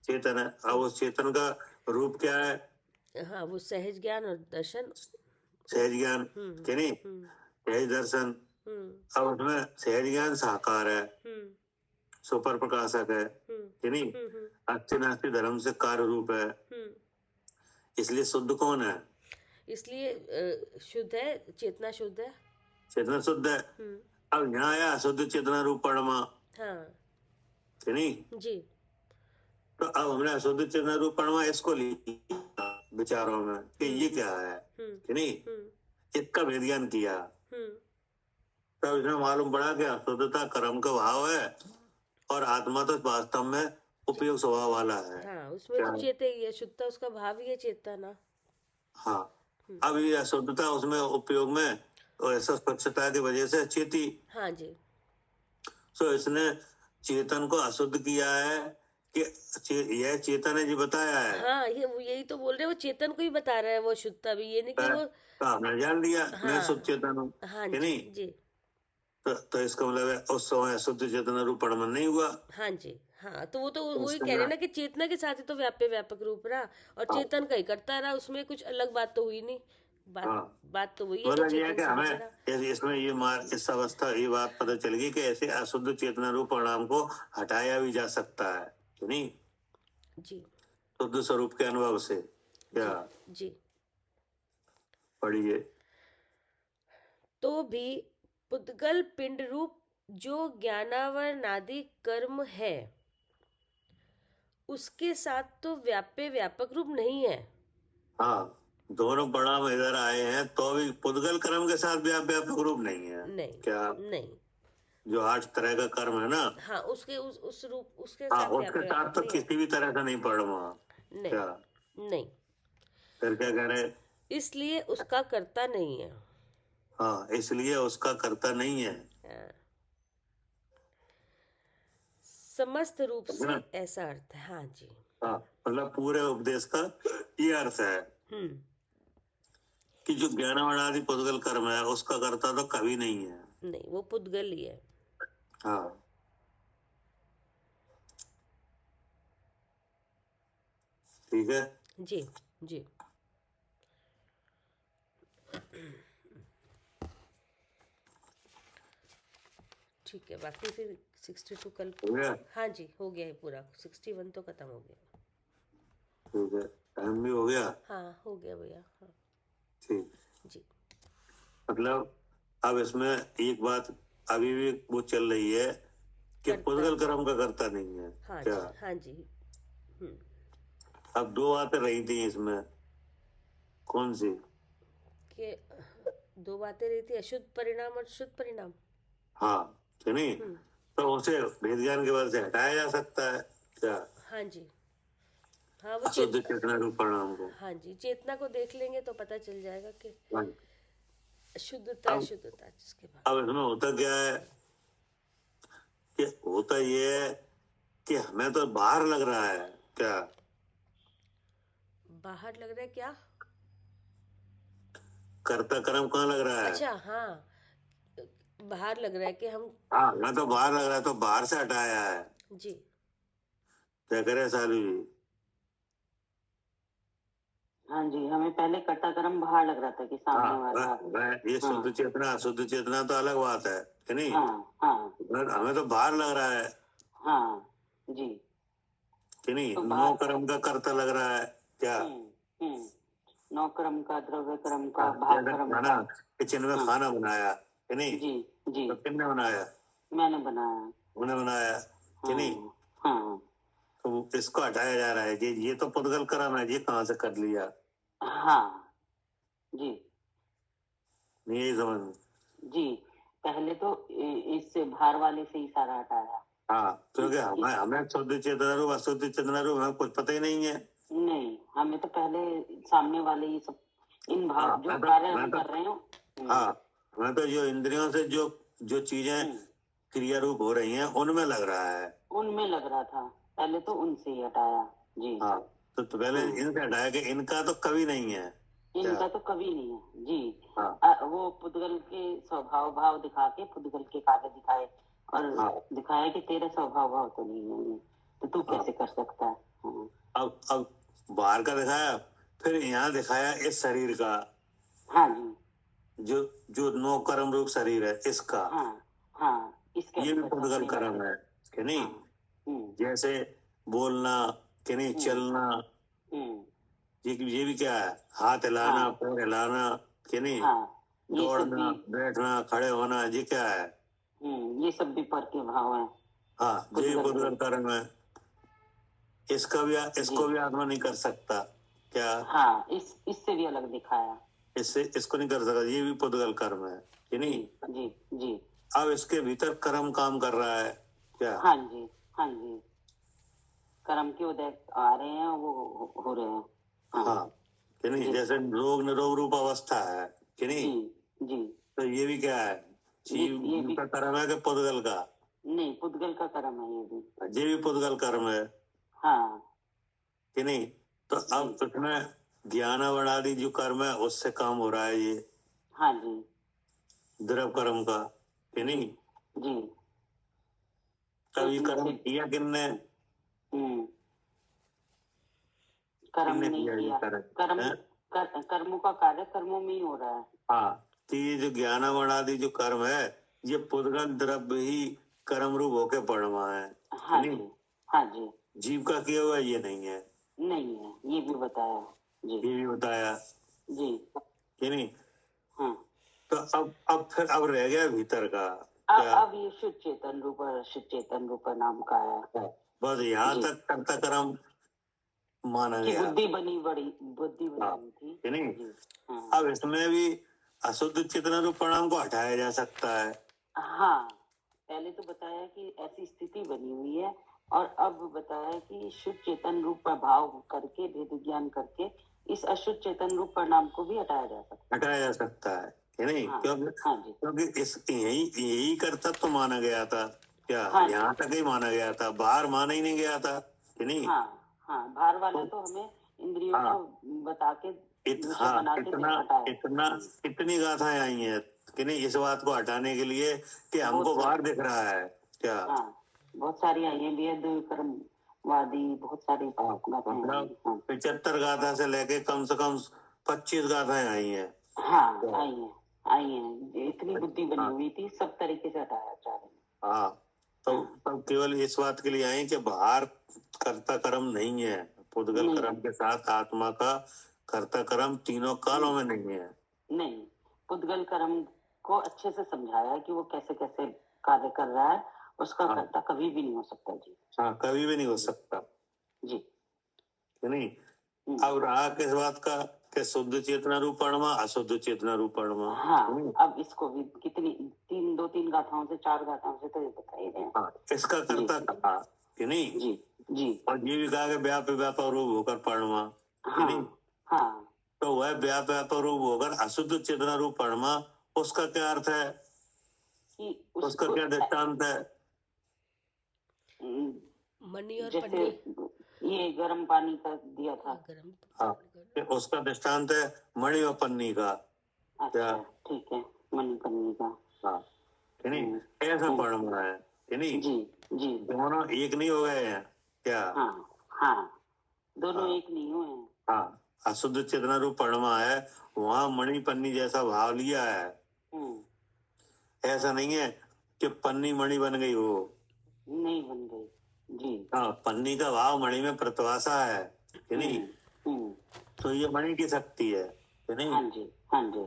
चेतन है। अब उस चेतन का रूप क्या है? हाँ, वो सहज ज्ञान और दर्शन। सहज ज्ञान, कि नहीं? सहज दर्शन। अब उसमें सहज ज्ञान साकार है, सुपर प्रकाशक है, कि नहीं? अस्थि नास्ति धर्म से कार्य रूप है। इसलिए शुद्ध कौन है? इसलिए शुद्ध है, चेतना शुद्ध है। चेतना शुद्ध है। अब यहाँ आया अशुद्ध चेतना रूप परमा, हाँ कि नहीं? जी, तो अब हमने अशुद्ध चेतना रूप परमा इसको लिया विचारों में कि ये क्या है, कि नहीं? इसका भेद ज्ञान किया, तब इसमें मालूम पड़ा कि अशुद्धता कर्म का भाव है और आत्मा तो वास्तव में उपयोग स्वभाव वाला है। हाँ, उसमें तो चेते ही है, शुद्धता उसका भाव ही है, चेतना। हाँ, अब ये अशुद्धता उसमें उपयोग में और ऐसा स्वच्छता की वजह से चेती। हाँ जी, तो इसने चेतन को अशुद्ध किया है कि यह चेतन है जी बताया है। हाँ, यही तो बोल रहे हैं, वो चेतन को ही बता रहा है वो शुद्धता भी, ये नहीं कि वो। तो आपने जान लिया मैं शुद्ध चेतन हूँ, हाँ कि जी, नहीं? जी, तो इसका मतलब है उस समय अशुद्ध चेतना रूप परमन नहीं हुआ। हाँ जी, हाँ, तो वो तो वही कह रहे हैं ना कि चेतना के साथ ही तो व्याप्य व्यापक रूप रहा और चेतन का ही करता रहा, उसमें कुछ अलग बात तो हुई नहीं। बात तो वही है मतलब कि ये है कि चेतन हमें समझ रहा। इसमें इस अवस्था ये बात पता चल गई कि ऐसे अशुद्ध चेतना रूप परिणाम को हटाया भी जा सकता है, कि नहीं? जी, शुद्ध स्वरूप के अनुभव से। क्या? जी। पढ़िए। तो भी पुद्गल पिंड रूप जो ज्ञानावरणादि कर्म है, उसके साथ तो व्याप्य व्यापक रूप नहीं है। हाँ, दोनों परिणाम इधर आए हैं तो भी पुद्गल कर्म के साथ व्यापक रूप नहीं है। नहीं, क्या? नहीं, जो 8 तरह का कर्म है ना, हाँ, उसके उस रूप उसके हाँ, साथ उसके व्यापक साथ तो नहीं है। किसी भी तरह का नहीं पढ़ वहाँ। नहीं क्या नहीं, फिर क्या कह रहे? इसलिए उसका कर्ता नहीं है। हाँ, इसलिए उसका कर्ता नहीं है। हाँ, समस्त रूप है से ना? ऐसा अर्थ है। हाँ जी। हाँ, मतलब पूरे उपदेश का ये अर्थ है कि जो ज्ञानावनादि पुद्गल कर्म है उसका कर्ता तो कभी नहीं है। नहीं, वो पुद्गल ही है। हाँ, ठीक है। जी जी। ठीक है, बाकी फिर 62 कल। हो गया? हाँ जी, हो गया है पूरा। 61 तो खत्म हो गया। ठीक है, टाइम भी हो गया। हाँ, हो गया भैया। हाँ ठीक, जी। मतलब अब इसमें एक बात अभी भी वो चल रही है कि कर्ता। पुद्गल कर्म का कर्ता नहीं है। हाँ क्या? जी, हाँ जी। अब 2 बातें रही थी इसमें, कौन सी? कि 2 बातें रही थी, अशुद्ध परिणाम और शुद्ध परिणाम। हाँ, कि नहीं? तो उसे भेद ज्ञान के बल से हटाया जा सकता है। क्या? हाँ जी। हाँ, वो अशुद्ध चेतना रूप परिणाम को। हाँ जी, चेतना को देख लेंगे तो पता चल जाएगा कि हाँ। शुद्धता अशुद्धता जिसके बाद। अब इसमें होता क्या है कि होता ये है कि हमें तो बाहर लग रहा है। क्या? बाहर लग रहा है क्या? कर्ता कर्म कहाँ लग रहा है? अच्छा, हाँ, बाहर लग रहा है कि हम। हाँ, मैं तो बाहर लग रहा है, तो बाहर से हटाया है। जी। क्या करे सालू जी? हाँ जी, हमें पहले कर्ता कर्म बाहर लग रहा था कि सामने वाला। ये शुद्ध चेतना अशुद्ध चेतना तो अलग बात है कि नहीं? हाँ हाँ हमें तो बाहर लग रहा है हाँ जी। कि नहीं? तो नौ कर्म का कर्ता लग रहा है। क्या? नौ क्रम का, द्रव्य क्रम का, भाग क्रम का। किचन में खाना बनाया कि नहीं? जी जी, तो किसने बनाया? मैंने बनाया। उन्हें बनाया कि नहीं? हाँ तो इसको हटाया जा रहा है कि ये तो पुद्गल कर्म है, ये कहाँ से कर लिया? हाँ जी यही समझ। जी, पहले तो इससे भार वाले से ही सारा हटाया। हाँ, क्योंकि हमें शुद्ध चेतना रूप अशुद्ध चेतना रूप हमें कुछ पता ही नहीं है। नहीं, हमें तो पहले सामने वाले ही सब इन भाव जो कार्य हम कर रहे हो। हाँ, हमें तो जो इंद्रियों से जो जो चीजें क्रिया रूप हो रही हैं उनमें लग रहा है। उनमें लग रहा था, पहले तो उनसे ही हटाया। जी हाँ, तो पहले इनसे हटाया कि इनका तो कभी नहीं है। इनका तो कभी नहीं है जी। हाँ। वो पुद्गल के स्वभाव भाव दिखा के पुद्गल के कार्य दिखाए और दिखाया कि तेरा स्वभाव भाव तो नहीं है ये, तो तू कैसे कर सकता है। अब बाहर का दिखाया, फिर यहाँ दिखाया इस शरीर का। हाँ जी, जो जो नौ कर्म रूप शरीर है इसका। हाँ इसका ये भी पुद्गल कर्म है कि नहीं? जैसे बोलना कि नहीं, चलना, ये भी क्या है? हाथ हिलाना, पैर हिलाना कि नहीं? दौड़ना, बैठना, खड़े होना, ये क्या है? ये सब भी पर के भाव है। हाँ, ये पुद्गल कर्म है। इसको भी आत्मा नहीं कर सकता। क्या? हाँ, इससे भी अलग दिखाया। इसको नहीं कर सकता, ये भी पुद्गल कर्म है कि नहीं? जी जी। अब इसके भीतर कर्म काम कर रहा है। क्या? हाँ जी, हाँ जी, कर्म के उदय आ रहे हैं, वो हो रहे हैं। हाँ कि नहीं? जैसे रोग निरोग रूप अवस्था है कि नहीं? जी जी। तो ये भी क्या है? जीव का कर्म है कि पुद्गल का? नहीं, पुद्गल का कर्म है ये भी पुद्गल कर्म है। हाँ कि नहीं? तो अब इसमें ज्ञान आदि जो कर्म है उससे काम हो रहा है ये। हाँ जी, द्रव कर्म का कि नहीं? जी। कभी कर्म किया किसने? कर्म नहीं किया, कर्मों का कार्य कर्मों में ही हो रहा है। हाँ, तो ये जो ज्ञान आदि जो कर्म है ये पुद्गल द्रव्य ही कर्म रूप होके पड़वा है। हाँ जी, हाँ जी। जीव का किया हुआ ये नहीं है। नहीं है, ये भी बताया जी, ये भी बताया जी कि नहीं? हाँ। तो अब रह गया भीतर का। अब ये शुद्ध चेतन रूप नाम का है। बस यहाँ तक कर्ता कर्म माना गया, बुद्धि बनी थी कि नहीं? अब इसमें भी अशुद्ध चेतना रूप परिणाम को हटाया जा सकता है। हाँ, पहले तो बताया कि ऐसी स्थिति बनी हुई है, और अब बताया कि शुद्ध चेतन रूप प्रभाव करके, भेद ज्ञान करके इस अशुद्ध चेतन रूप परिणाम को भी हटाया जा सकता हटाया जा सकता है कि नहीं? हाँ, क्योंकि हाँ जी, क्योंकि इस यही कर्तव्य तो माना गया था क्या? हाँ जी। यहाँ तक ही माना गया था, बाहर माना ही नहीं गया था कि नहीं? हाँ हाँ, बाहर वाला तो हमें इंद्रियों हाँ। को बता के विषय हाँ, बना के हटाया। इतनी गाथाएं आई हैं कि नहीं इस बात को हटाने के लिए कि हमको बाहर दिख रहा है क्या? हाँ, बहुत सारी आई है, वेद कर्मवादी, बहुत सारी गाथाएं आई हैं। हाँ। 75 गाथा से लेके कम से कम 25 गाथाएं आई हैं। हाँ, आई हैं। इतनी बुद्धि बनी हुई थी, सब तरीके से हटाया जा रहे हैं। हाँ, तो केवल इस बात के लिए आए कि बाहर कर्ता कर्म नहीं है, पुद्गल कर्म के साथ आत्मा का कर्ता कर्म तीनों कालों में नहीं है। नहीं, पुद्गल कर्म को अच्छे से समझाया कि वो कैसे कैसे कार्य कर रहा है, उसका कर्ता कभी भी नहीं हो सकता जी। हाँ, कभी भी नहीं हो सकता जी, कि नहीं? अब रहा किस बात का कि शुद्ध चेतना रूप परमा, अशुद्ध चेतना रूप परमा। हाँ, अब इसको भी कितनी 2-3 गाथाओं से 4 गाथाओं से तो ये बता ही रहे हैं। हाँ, इसका कर्ता कहा कि नहीं? जी जी। और ये भी कहा कि व्याप रूप होकर परमा कि नहीं? हाँ, तो वह व्याप रूप होकर अशुद्ध चेतना रूप परमा, उसका क्या अर्थ है कि उसका क्या दृष्टांत है? मणि और जैसे पन्नी, ये गर्म पानी का दिया था। गरम हाँ, उसका दृष्टांत है मणि और पन्नी का। अच्छा, ठीक है, मणि पन्नी का। हाँ, कि नहीं? ऐसा परमा है कि नहीं? जी जी। दोनों एक नहीं हो गए हैं क्या? हाँ हाँ, दोनों एक नहीं हुए हैं। हाँ, अशुद्ध चेतना रूप परमा है, वहां मणि पन्नी जैसा भाव लिया है। ऐसा नहीं है कि पन्नी मणि बन गई हो, नहीं बन गई जी। हाँ, पन्नी का भाव मणि में प्रतिभाषा है कि नहीं? तो ये मणि की शक्ति है कि नहीं? हाँ जी, हाँ जी।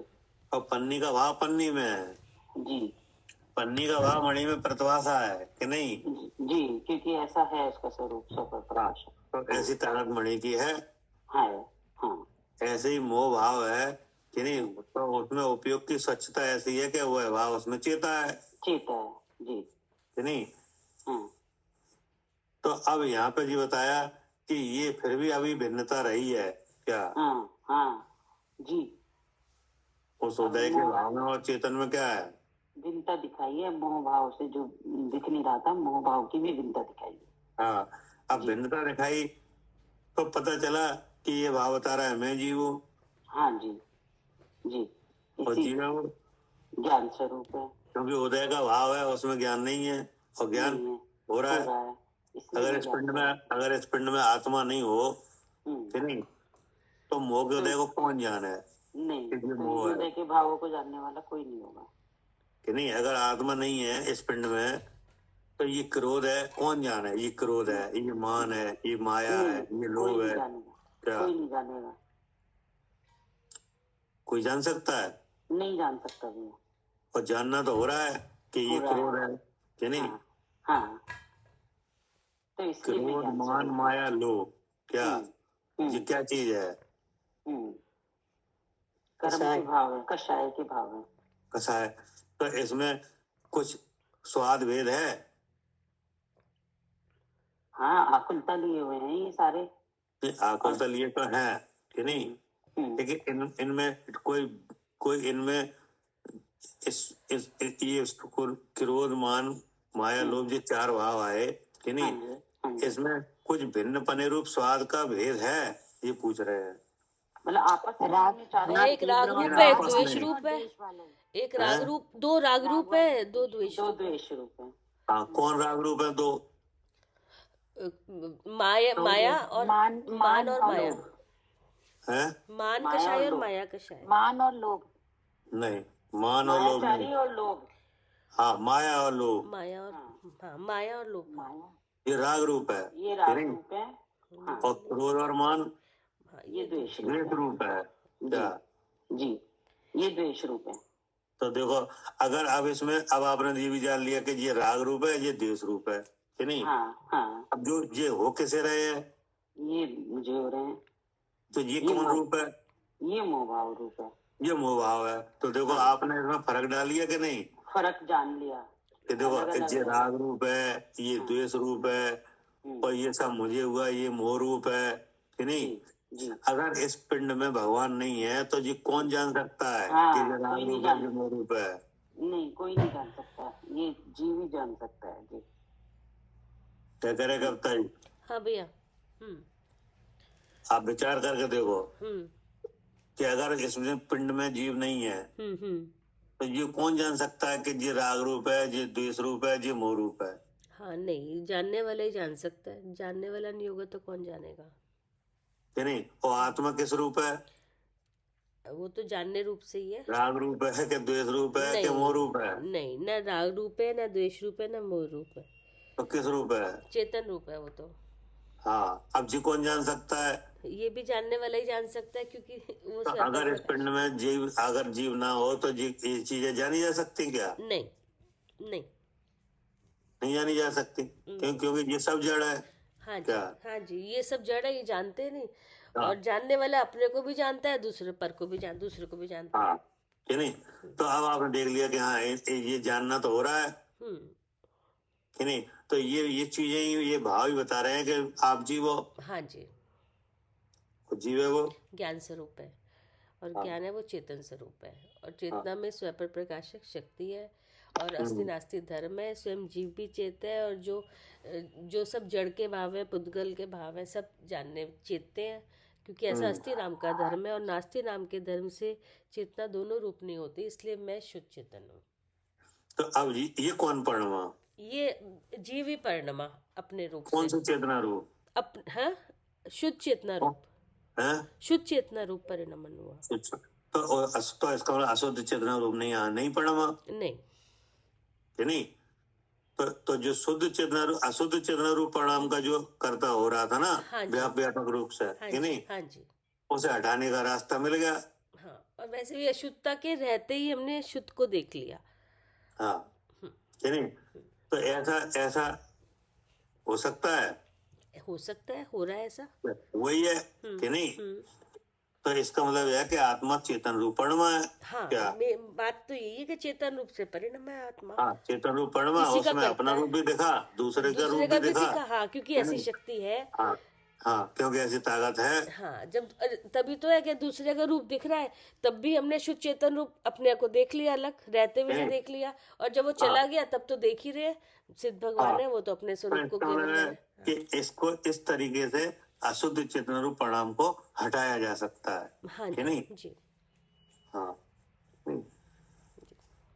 और पन्नी का भाव पन्नी में है जी, पन्नी का भाव मणि में प्रतिभाषा है कि नहीं? जी, क्योंकि ऐसा है उसका स्वरूप, सब प्रकाश। तो ऐसी ताकत मणि की है। हाँ, ऐसे ही मोह भाव है कि नहीं? तो उसमें उपयोग की स्वच्छता ऐसी है कि वह भाव उसमें चेता है जी कि नहीं? हाँ। तो अब यहाँ पे जी बताया कि ये फिर भी अभी भिन्नता रही है क्या? हाँ जी। उस उदय के भाव में और चेतन में क्या है? भिन्नता दिखाई है, मोह भाव से जो दिख नहीं रहा था, मोह भाव की भी भिन्नता दिखाई है। हाँ, अब भिन्नता दिखाई तो पता चला कि ये भाव बता रहा है मैं जीव हूँ। हाँ जी जी। और जीव ज्ञान स्वरूप है, क्योंकि उदय का भाव है, उसमें ज्ञान नहीं है और ज्ञान हो रहा है। अगर इस पिंड में आत्मा नहीं हो कि नहीं, तो मोह के उदय को कौन जाने? नहीं, तो उदय के भावों को जानने वाला कोई नहीं होगा कि नहीं? अगर आत्मा नहीं है इस पिंड में तो ये क्रोध है, कौन जाने? ये क्रोध है, ये मान है, ये माया है, ये लोभ है, क्या कोई नहीं जानेगा। कोई जान सकता है? नहीं जान सकता भैया। और जानना तो हो रहा है कि ये क्रोध है कि नहीं? हाँ, तो क्रोध, मान, माया, लोभ, क्या ये क्या चीज है? कर्म के भाव है, कषाय के भाव है। कषाय। तो इसमें कुछ स्वाद भेद है? हाँ, आकुलता लिए हुए हैं ये सारे। आकुलता लिए तो है कि नहीं? लेकिन इनमें कोई इनमें ये क्रोध, मान, माया, लोभ जो 4 भाव आए कि नहीं, इसमें कुछ भिन्न पने रूप स्वाद का भेद है, ये पूछ रहे हैं। मतलब आपस में एक राग रूप है, एक द्वेष रूप है। एक राग रूप, 2 राग रूप है, 2 द्वेष रूप है। हाँ, कौन राग रूप है? 2 माया और मान और माया है। मान कषाय और माया कषाय। मान और लोभ नहीं, मान और लोभ नहीं। और लोभ। हाँ, माया और लोभ। माया और लोभ ये राग रूप है। ये राग रूप है। और क्रोध और मान ये द्वेष रूप है क्या? जी, ये द्वेष रूप है। तो देखो, अगर अब इसमें अब आपने ये भी जान लिया कि ये राग रूप है, ये द्वेष रूप है कि नहीं? अब जो ये हो कैसे रहे हैं? ये मुझे हो रहे हैं। तो ये कौन रूप है? ये मोह भाव रूप है। ये मोह भाव है। तो देखो, आपने इसमें फर्क डाल लिया कि नहीं? फर्क जान लिया कि देखो अलग-अलग ये है। राग रूप है, ये द्वेष रूप है, और ये सब मुझे हुआ, ये मोह रूप है कि नहीं। जी जी अगर इस पिंड में भगवान नहीं है तो ये कौन जान सकता है हाँ, कि ये कोई राग नहीं रूप है, जान ये मोह रूप है। नहीं, कोई नहीं जान सकता, ये जीव ही जान सकता है जी। क्या करे कविता जी, हाँ भैया। आप विचार करके देखो हम्म कि अगर इसमें पिंड में जीव नहीं है हम्म। तो ये कौन जान सकता है कि ये राग रूप है, ये द्वेष रूप है, ये मोह रूप है। हाँ, नहीं, जानने वाला ही जान सकता है, जानने वाला नहीं होगा तो कौन जानेगा। कि नहीं। और आत्मा किस रूप है, वो तो जानने रूप से ही है। राग रूप है कि द्वेष रूप है कि मोह रूप है। नहीं, ना राग रूप है, ना द्वेष रूप है, ना मोह रूप है। तो किस रूप है। चेतन रूप है वो तो। हाँ, अब जी कौन जान सकता है। ये भी जानने वाला ही जान सकता है, क्योंकि वो तो स्वतः अगर इस पिंड में जीव, अगर जीव ना हो तो ये चीजें जानी जा सकती क्या। नहीं नहीं। नहीं जानी जा सकती, क्योंकि ये सब जड़ है। हाँ जी, क्या? हाँ जी, ये सब जड़ है, ये जानते नहीं। हाँ। और जानने वाला अपने को भी जानता है, दूसरे दूसरे को भी जानता है। हाँ, कि नहीं। तो अब आपने देख लिया कि हाँ ये जानना तो हो रहा है हम्म कि नहीं। तो ये चीजें ये भाव ही बता रहे हैं कि आप जीव हो, हाँ जी, जीव है वो। ज्ञान स्वरूप है, और हाँ। ज्ञान है वो चेतन स्वरूप है, और चेतना में स्वयं प्रकाशक शक्ति है, और अस्थि नास्ति धर्म है। स्वयं जीव भी चेत है, और जो सब जड़ के भाव है, पुद्गल के भाव है, सब जानने चेतते हैं, क्योंकि ऐसा अस्थि नाम का धर्म है, और नास्ति नाम के धर्म से चेतना दोनों रूप नहीं होती, इसलिए मैं शुद्ध चेतन हूँ। तो अब ये कौन परिणमा, ये जीव ही परिणमा अपने रूप कौन से। सा चेतना रूप हाँ, शुद्ध चेतना रूप, है। शुद्ध चेतना रूप परिणमन हुआ। तो इसका मतलब अशुद्ध चेतना रूप नहीं परिणमा, नहीं। कि नहीं। तो जो शुद्ध चेतना रूप, अशुद्ध चेतना रूप परिणाम का जो कर्ता हो रहा था ना, हाँ जी। व्यापक रूप से, हाँ कि जी, नहीं, हाँ जी, उसे हटाने का रास्ता मिल गया। हाँ। और वैसे भी अशुद्धता के रहते ही हमने शुद्ध को देख लिया। हाँ, कि नहीं। तो ऐसा हो सकता है, हो सकता है, हो रहा है ऐसा। वही है कि नहीं। तो इसका मतलब है कि आत्मा चेतन रूप परिणमा है। हाँ, क्या? बात तो यही है कि चेतन रूप से परिणम है आत्मा। हाँ, चेतन रूप परिणमा, किसी का उसमें करता अपना है, रूप भी दिखा, दूसरे का रूप दूसरे का भी भी दिखा। दिखा। हाँ, क्योंकि ऐसी शक्ति है। हाँ हाँ, क्योंकि ऐसी ताकत है। हाँ, जब तभी तो है कि दूसरे का रूप दिख रहा है, तब भी हमने शुद्ध चेतन रूप अपने को देख लिया, अलग रहते हुए भी देख लिया, और जब वो चला गया तब तो देख ही रहे। सिद्ध भगवान है, वो तो अपने स्वरूप को इसका केवल मतलब है है। कि इसको इस तरीके से अशुद्ध चेतन रूप परिणाम को हटाया जा सकता है, हाँ कि जी, नहीं। जी, हाँ, नहीं।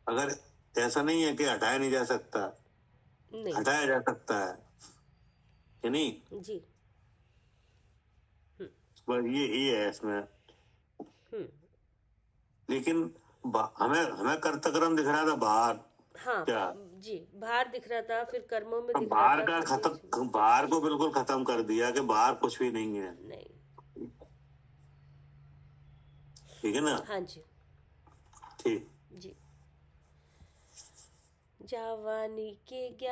अगर ऐसा नहीं है कि हटाया नहीं जा सकता, नहीं, हटाया जा सकता है, कि नहीं। जी, बस ये है इसमें। लेकिन हमें कर्तक्रम दिख रहा था बाहर। हाँ क्या? जी, बाहर दिख रहा था, फिर कर्मों में तो दिख बाहर रहा का था, फिर खत्म, बाहर को बिल्कुल खत्म कर दिया कि बाहर कुछ भी नहीं है। नहीं। ठीक है ना। हाँ जी, ठीक। जी। जावानी के ज्ञान